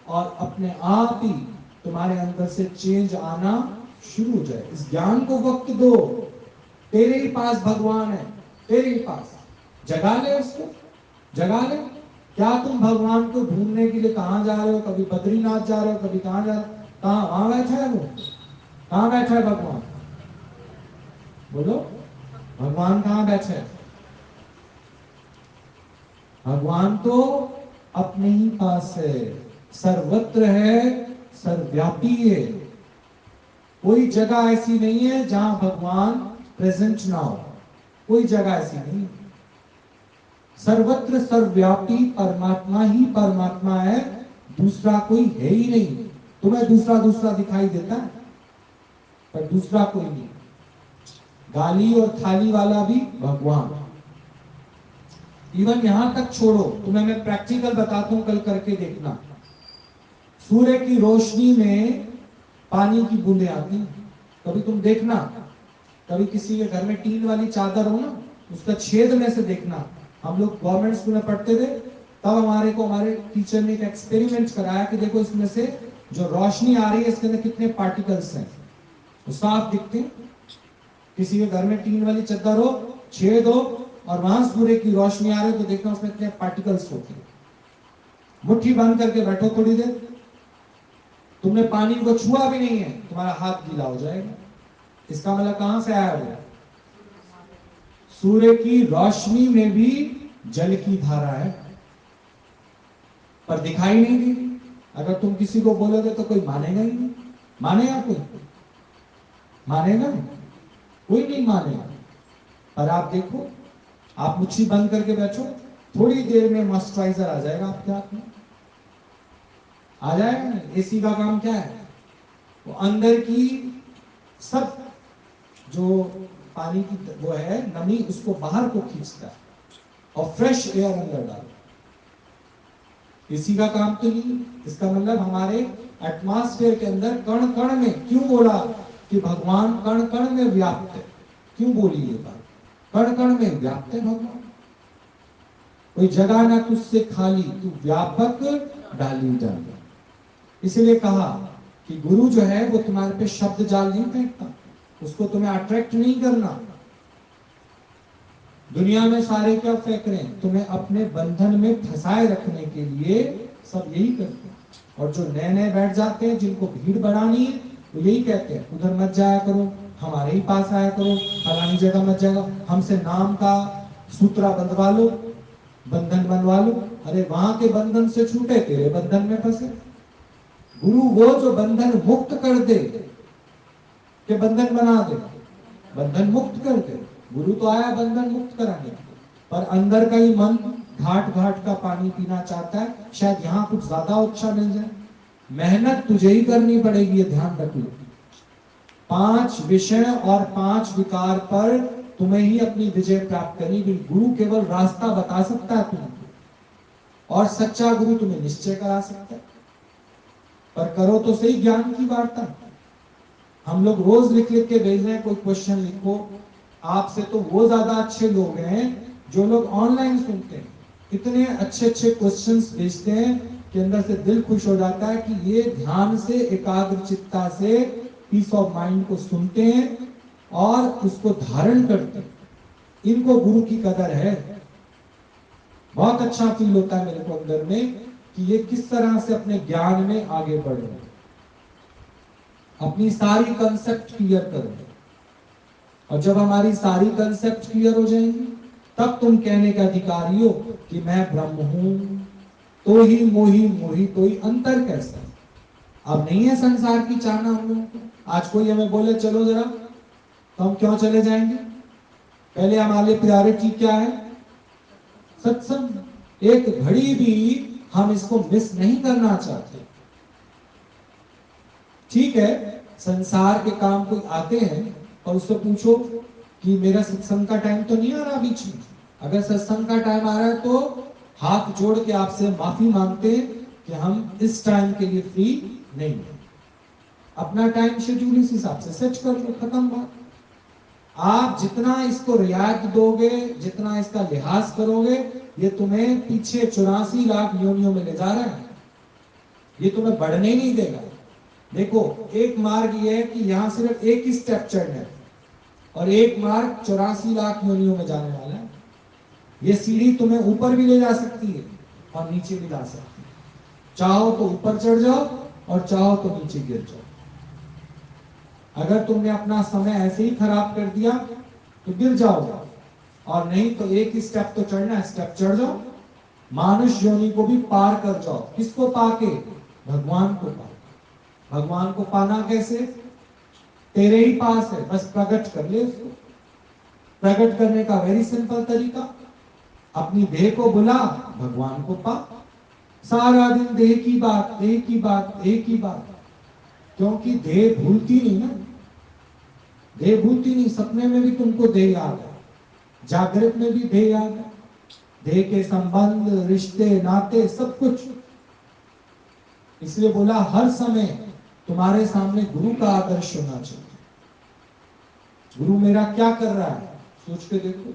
और अपने आप ही तुम्हारे अंदर से चेंज आना शुरू हो जाए। इस ज्ञान को वक्त दो। तेरे ही पास भगवान है, तेरे ही पास। जगा ले उसको, जगा ले। क्या तुम भगवान को ढूंढने के लिए कहां जा रहे हो? कभी बद्रीनाथ जा रहे हो, कभी कहां जा रहे हो? कहां वहां बैठा है वो? कहां बैठा है भगवान? बोलो, भगवान कहां बैठे हैं? भगवान तो अपने ही पास है, सर्वत्र है, सर्वव्यापी है। कोई जगह ऐसी नहीं है जहां भगवान प्रेजेंट ना हो, कोई जगह ऐसी नहीं। सर्वत्र सर्वव्यापी परमात्मा ही परमात्मा है, दूसरा कोई है ही नहीं। तुम्हें दूसरा दूसरा दिखाई देता है पर दूसरा कोई नहीं। गाली और थाली वाला भी भगवान। इवन यहां तक छोड़ो, तुम्हें मैं प्रैक्टिकल बताता हूं, कल करके देखना। सूर्य की रोशनी में पानी की बूंदें आती हैं, कभी तुम देखना। कभी किसी के घर में टीन वाली चादर हो ना, उसका छेद में से देखना। हम लोग गवर्नमेंट स्कूल में पढ़ते थे, तब हमारे टीचर ने एक एक्सपेरिमेंट कराया कि देखो इसमें से जो रोशनी आ रही है इसके अंदर कितने पार्टिकल्स हैं, वो साफ दिखते हैं। किसी के घर में टीन वाली चादर हो, छेद हो और वहां सूर्य की रोशनी आ रही है तो देखना उसमें कितने पार्टिकल्स होते हैं। मुट्ठी बंद करके बैठो थोड़ी देर, तुमने पानी को छुआ भी नहीं है, तुम्हारा हाथ गीला हो जाएगा। इसका मतलब कहां से आया हुआ? सूर्य की रोशनी में भी जल की धारा है पर दिखाई नहीं दी। अगर तुम किसी को बोलोगे तो कोई मानेगा ही नहीं। मानेगा कोई? मानेगा नहीं, कोई नहीं मानेगा। पर आप देखो, आप मुट्ठी बंद करके बैठो, थोड़ी देर में मॉइस्चराइजर आ जाएगा आपके हाथ में, आ जाएगा ना। एसी का काम क्या है? वो अंदर की सब जो पानी की वो है नमी, उसको बाहर को खींचता है और फ्रेश एयर अंदर डालता है। एसी का काम तो नहीं। इसका मतलब हमारे एटमॉस्फेयर के अंदर कण कण में, क्यों बोला कि भगवान कण कण में व्याप्त है? क्यों बोली ये बात? कण कण में व्याप्त है भगवान। कोई जगह ना तुझसे खाली, तू व्यापक डाली डाल। इसलिए कहा कि गुरु जो है वो तुम्हारे पे शब्द जाल नहीं फेंकता, उसको तुम्हें अट्रैक्ट नहीं करना। दुनिया में सारे क्या फेंक रहे हैं? तुम्हें अपने बंधन में फंसाए रखने के लिए सब यही करते हैं। और जो नए नए बैठ जाते हैं, जिनको भीड़ बढ़ानी है, वो यही कहते हैं उधर मत जाया करो, हमारे ही पास आया करो, फलानी जगह मत जाएगा, हमसे नाम का सूत्रा बंधवा लो, बंधन बनवा लो। अरे वहां के बंधन से छूटे, तेरे बंधन में फंसे। गुरु वो जो बंधन मुक्त कर दे, के बंधन बना दे, बंधन मुक्त कर दे। गुरु तो आया बंधन मुक्त कराने के लिए, पर अंदर का ही मन घाट घाट का पानी पीना चाहता है, शायद यहाँ कुछ ज्यादा अच्छा मिल जाए। मेहनत तुझे ही करनी पड़ेगी, ये ध्यान रख लो। 5 विषय और 5 विकार पर तुम्हें ही अपनी विजय प्राप्त करनी। गुरु केवल रास्ता बता सकता है तुमको, और सच्चा गुरु तुम्हें निश्चय करा सकता है। पर करो तो सही ज्ञान की वार्ता। हम लोग रोज लिख लिख के भेज रहे हैं, कोई क्वेश्चन लिखो। आपसे तो वो ज्यादा अच्छे लोग हैं जो लोग ऑनलाइन सुनते हैं, इतने अच्छे अच्छे क्वेश्चंस भेजते हैं कि अंदर से दिल खुश हो जाता है कि ये ध्यान से, एकाग्रचित्ता से, पीस ऑफ माइंड को सुनते हैं और उसको धारण करते हैं। इनको गुरु की कदर है। बहुत अच्छा फील होता है मेरे को अंदर में कि ये किस तरह से अपने ज्ञान में आगे बढ़ रहे हैं, अपनी सारी कंसेप्ट क्लियर कर रहे हैं। और जब हमारी सारी कंसेप्ट क्लियर हो जाएंगी, तब तुम कहने के अधिकारी हो कि मैं ब्रह्म हूं, तो ही मोही, मोही तो ही, अंतर कैसा? अब नहीं है संसार की चाहना हम लोगों को। आज कोई हमें बोले चलो जरा, तो हम क्यों चले जाएंगे? पहले हमारे लिए प्रायोरिटी क्या है? सत्संग। एक घड़ी भी हम इसको मिस नहीं करना चाहते। ठीक है, संसार के काम कोई आते हैं और उससे पूछो कि मेरा सत्संग का टाइम तो नहीं आ रहा बीच में। अगर सत्संग का टाइम आ रहा है तो हाथ जोड़ के आपसे माफी मांगते हैं कि हम इस टाइम के लिए फ्री नहीं है। अपना टाइम शेड्यूल इस हिसाब से सेट कर लो, खत्म बात। आप जितना इसको रियायत दोगे, जितना इसका लिहाज करोगे, ये तुम्हें पीछे 84 लाख योनियों में ले जा रहा है। ये तुम्हें बढ़ने ही नहीं देगा। देखो, एक मार्ग ये है कि यहां सिर्फ एक ही स्टेप चढ़ना है और एक मार्ग 84 लाख योनियों में जाने वाला है। ये सीढ़ी तुम्हें ऊपर भी ले जा सकती है और नीचे भी ला सकती है। चाहो तो ऊपर चढ़ जाओ और चाहो तो नीचे गिर जाओ। अगर तुमने अपना समय ऐसे ही खराब कर दिया तो गिर जाओगे, और नहीं तो एक ही स्टेप तो चढ़ना है, स्टेप चढ़ जाओ, मानुष योनि को भी पार कर जाओ। किसको पाके? भगवान को पाके। भगवान को पाना कैसे? तेरे ही पास है, बस प्रकट कर ले उसको। प्रकट करने का वेरी सिंपल तरीका, अपनी देह को बुला, भगवान को पा। सारा दिन देह की बात, देह की बात, देह की बात। क्योंकि देह भूलती नहीं ना, देह भूलती नहीं। सपने में भी तुमको देह याद है, जागृत में भी देह याद है। देह के संबंध, रिश्ते, नाते, सब कुछ। इसलिए बोला हर समय तुम्हारे सामने गुरु का आदर्श होना चाहिए। गुरु मेरा क्या कर रहा है, सोच के देखो।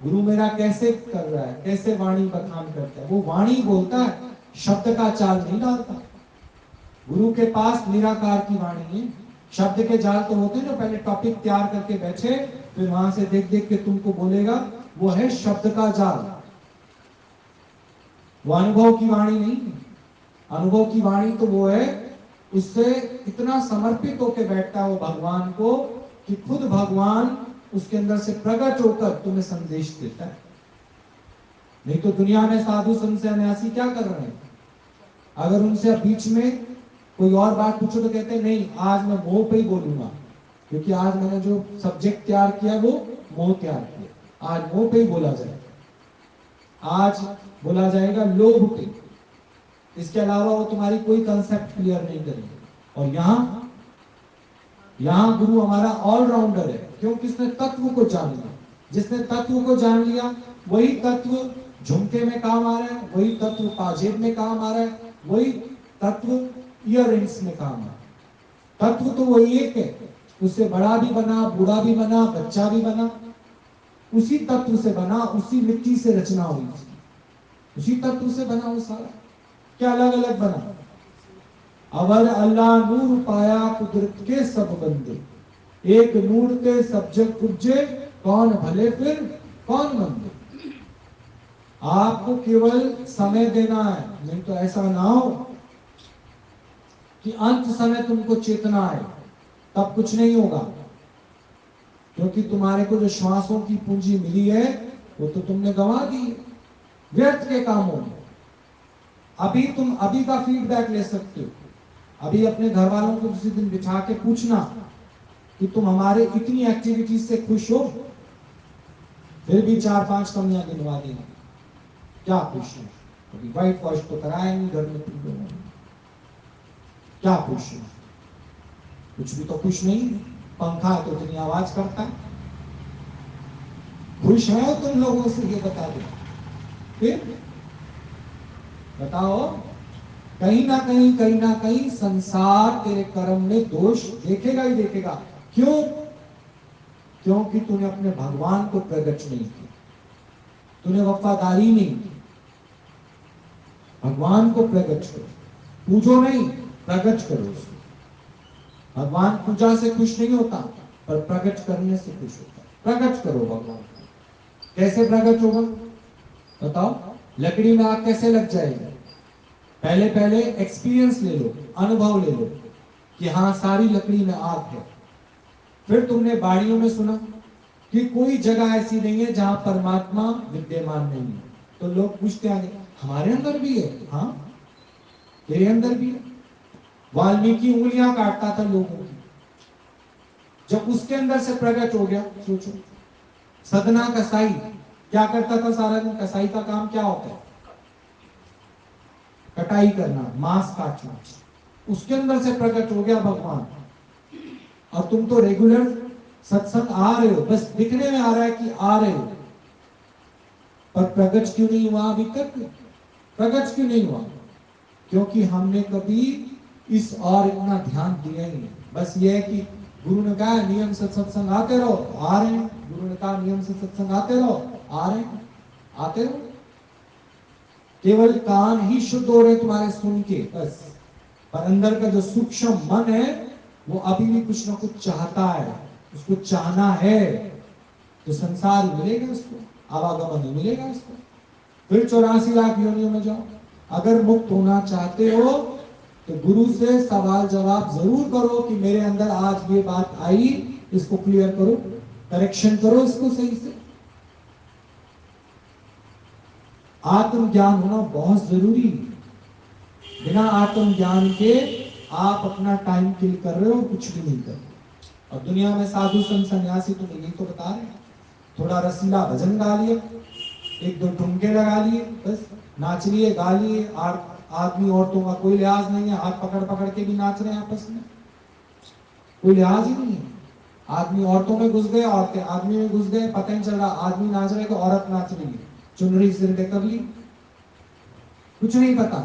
गुरु मेरा कैसे कर रहा है, कैसे वाणी बखान करता है। वो वाणी बोलता है, शब्द का चाल नहीं डालता। गुरु के पास निराकार की वाणी है। शब्द के जाल तो होते हैं ना, पहले टॉपिक तैयार करके बैठे, फिर वहां से देख देख के तुमको बोलेगा, वो है शब्द का जाल। वो अनुभव की वाणी नहीं है। अनुभव की वाणी तो वो है, उससे इतना समर्पित होकर बैठता है वो भगवान को कि खुद भगवान उसके अंदर से प्रकट होकर तुम्हें संदेश देता है। नहीं तो दुनिया में साधु संत सन्यासी क्या कर रहे हैं? अगर उनसे बीच में कोई और बात पूछो तो कहते हैं नहीं, आज मैं मोह पे ही बोलूंगा, क्योंकि आज मैंने जो सब्जेक्ट तैयार किया वो मोह तैयार किया। आज मोह पे ही बोला जाएगा, आज बोला जाएगा लोभ पे। इसके अलावा वो तुम्हारी कोई कंसेप्ट क्लियर नहीं करेंगे। और यहां गुरु हमारा ऑलराउंडर है, क्योंकि उसने तत्व को जान लिया। जिसने तत्व को जान लिया वही तत्व झुमके में काम आ रहा है, वही तत्व पाजेब में काम आ रहा है, वही तत्व ईयररिंग्स में काम आ रहा है। तत्व तो वही एक है, उससे बड़ा भी बना, बूढ़ा भी बना, बच्चा भी बना, उसी तत्व से बना, उसी मिट्टी से रचना हुई, उसी तत्व से बना वो सारा। क्या अलग अलग बना? अवर अल्लाह नूर पाया कुदरत के सब बंदे, एक नूर के सब जग उपजे, कौन भले फिर कौन मंदे। आपको केवल समय देना है, नहीं तो ऐसा ना हो कि अंत समय तुमको चेतना है, तब कुछ नहीं होगा। क्योंकि तुम्हारे को जो श्वासों की पूंजी मिली है वो तो तुमने गंवा दी है व्यर्थ के कामों में। अभी तुम अभी का फीडबैक ले सकते हो। अभी अपने घर वालों को किसी दिन बिठा के पूछना कि तुम हमारे इतनी एक्टिविटीज से खुश हो, फिर भी 4-5 कमियां गिनवा देना। क्या खुश हो? अभी व्हाइट वॉश तो कराया नहीं घर में तुम लोगों ने, क्या खुश हो? कुछ भी तो खुश नहीं। पंखा तो इतनी आवाज करता है। खुश हो तुम लोगों से, ये बता दो। फिर बताओ, कहीं ना कहीं संसार तेरे कर्म में दोष देखेगा ही देखेगा। क्यों? क्योंकि तूने अपने भगवान को प्रकट नहीं किया। तूने वफादारी नहीं की। भगवान को प्रकट करो, पूजो नहीं, प्रकट करो उसको। भगवान पूजा से खुश नहीं होता, पर प्रकट करने से खुश होता। प्रकट करो भगवान को। कैसे प्रकट होगा बताओ? लकड़ी में आग कैसे लग जाएगी? पहले पहले एक्सपीरियंस ले लो, अनुभव ले लो कि हाँ सारी लकड़ी में आग है। फिर तुमने बाड़ियों में सुना कि कोई जगह ऐसी नहीं है जहां परमात्मा विद्यमान नहीं है। तो लोग पूछते आगे, हमारे अंदर भी है? हाँ, तेरे अंदर भी है। वाल्मीकि उंगलियां काटता था लोगों की, जब उसके अंदर से प्रकट हो गया, सोचो। सदना कसाई क्या करता था सारा दिन? कसाई का काम क्या होता है? कटाई करना, मांस काटना। उसके अंदर से प्रकट हो गया भगवान। और तुम तो रेगुलर सत्संग आ रहे हो, बस दिखने में आ रहा है कि आ रहे हो, पर प्रकट क्यों नहीं हुआ अभी तक? प्रकट क्यों नहीं हुआ? क्योंकि हमने कभी इस और इतना ध्यान दिया ही नहीं। बस ये है कि गुरु ने कहा नियम से सत्संग आते रहो, आ रहे हैं। गुरु ने कहा नियम से सत्संग आते रहो, आ रहे हैं, आते रहो। केवल कान ही शुद्ध हो रहे तुम्हारे सुन के, बस। पर अंदर का जो सूक्ष्म मन है वो अभी भी कुछ ना कुछ चाहता है, उसको चाहना है। तो संसार मिलेगा उसको, आवागमन ही मिलेगा उसको। फिर 84 लाख योनियों में जाओ। अगर मुक्त होना चाहते हो तो गुरु से सवाल जवाब जरूर करो कि मेरे अंदर आज ये बात आई, इसको क्लियर करो, करेक्शन करो इसको सही से। आत्मज्ञान होना बहुत जरूरी है। बिना आत्मज्ञान के आप अपना टाइम किल कर रहे हो, कुछ भी नहीं कर रहे। और दुनिया में साधु संत सन्यासी तुम्हें यही तो बता रहे हैं, थोड़ा रसीला भजन गा लिया, एक दो ठुमके लगा लिए, बस नाच लिए, गा लिए। आदमी औरतों का कोई लिहाज नहीं है, हाथ पकड़ पकड़ के भी नाच रहे हैं आपस में, कोई लिहाज ही नहीं है। आदमी औरतों में घुस गए, औरतें आदमी में घुस गए, पता नहीं चल रहा। आदमी नाच रहे तो औरत नाच रही है, चुनरी सिर पे कर ली, कुछ नहीं पता।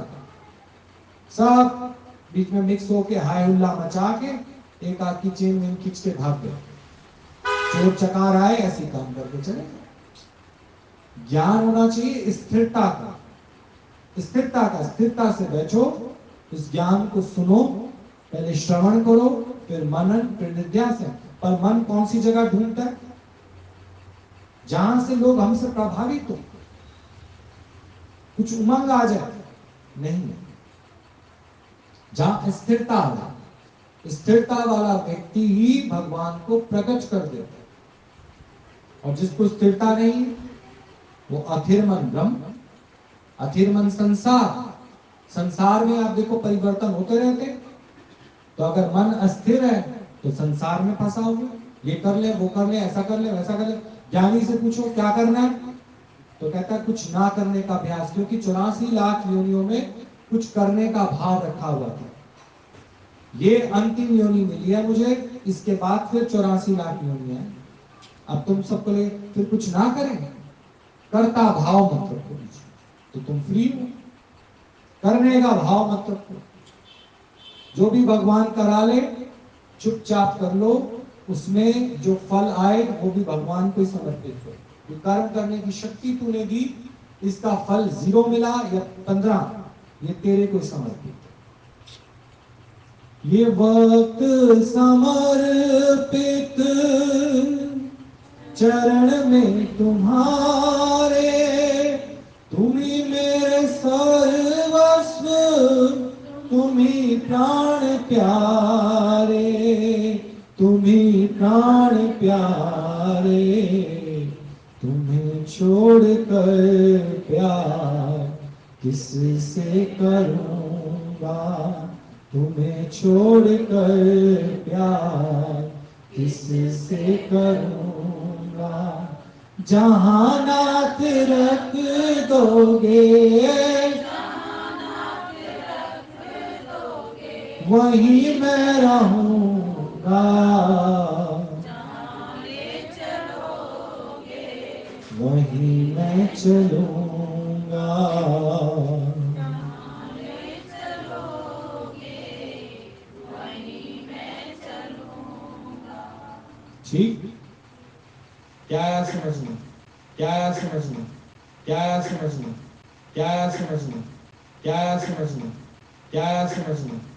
सब बीच में मिक्स होके हाय हुल्ला मचा के एक आध की चेन वेन खींच के भाग गए। चोर चकार आए ऐसे काम करके चले गए। ज्ञान होना चाहिए स्थिरता का, स्थिरता का। स्थिरता से बैठो, इस ज्ञान को सुनो, पहले श्रवण करो, फिर मनन, फिर निध्यासन। पर मन कौन सी जगह ढूंढता है? जहां से लोग हमसे प्रभावित हो, कुछ उमंग आ जाए, नहीं। जहां स्थिरता आ जाए, स्थिरता वाला व्यक्ति ही भगवान को प्रकट कर देता है। और जिसको स्थिरता नहीं, वो अथिर मन ब्रह्म, अथिर मन संसार। संसार में आप देखो परिवर्तन होते रहते। तो अगर मन अस्थिर है तो संसार में फंसा हुआ, ये कर ले, वो कर ले, ऐसा कर ले, वैसा कर ले। ज्ञानी से पूछो क्या करना है, तो कहता है कुछ ना करने का अभ्यास। क्योंकि 84 लाख योनियों में कुछ करने का भाव रखा हुआ था। ये अंतिम योनि मिली है मुझे, इसके बाद फिर 84 लाख योनियां हैं। अब तुम सबको ले फिर कुछ ना करें, करता भाव मत रखो, तो तुम फ्री हो। करने का भाव मत रखो, जो भी भगवान करा ले चुपचाप कर लो। उसमें जो फल आए वो भी भगवान को ही समर्पित करो। जो कर्म करने की शक्ति तूने दी, इसका फल 0 मिला या 15, ये तेरे को समर्पित। ये वक्त समर्पित चरण में तुम्हारे, तुम्ही मेरे सर्वस्व, तुम्ही प्राण प्यारे, तुम्ही प्राण प्यारे। तुम्हें छोड़कर प्यार किससे करूंगा, तुम्हें छोड़कर प्यार किससे करूंगा। जहां नाथ रख दोगे, वहीं मैं रहूंगा, वहीं मैं चलूंगा। ठीक, क्या आया समझ में? क्या आया समझ में? क्या आया समझ में? क्या आया समझ में? क्या आया समझ में? क्या आया समझ में?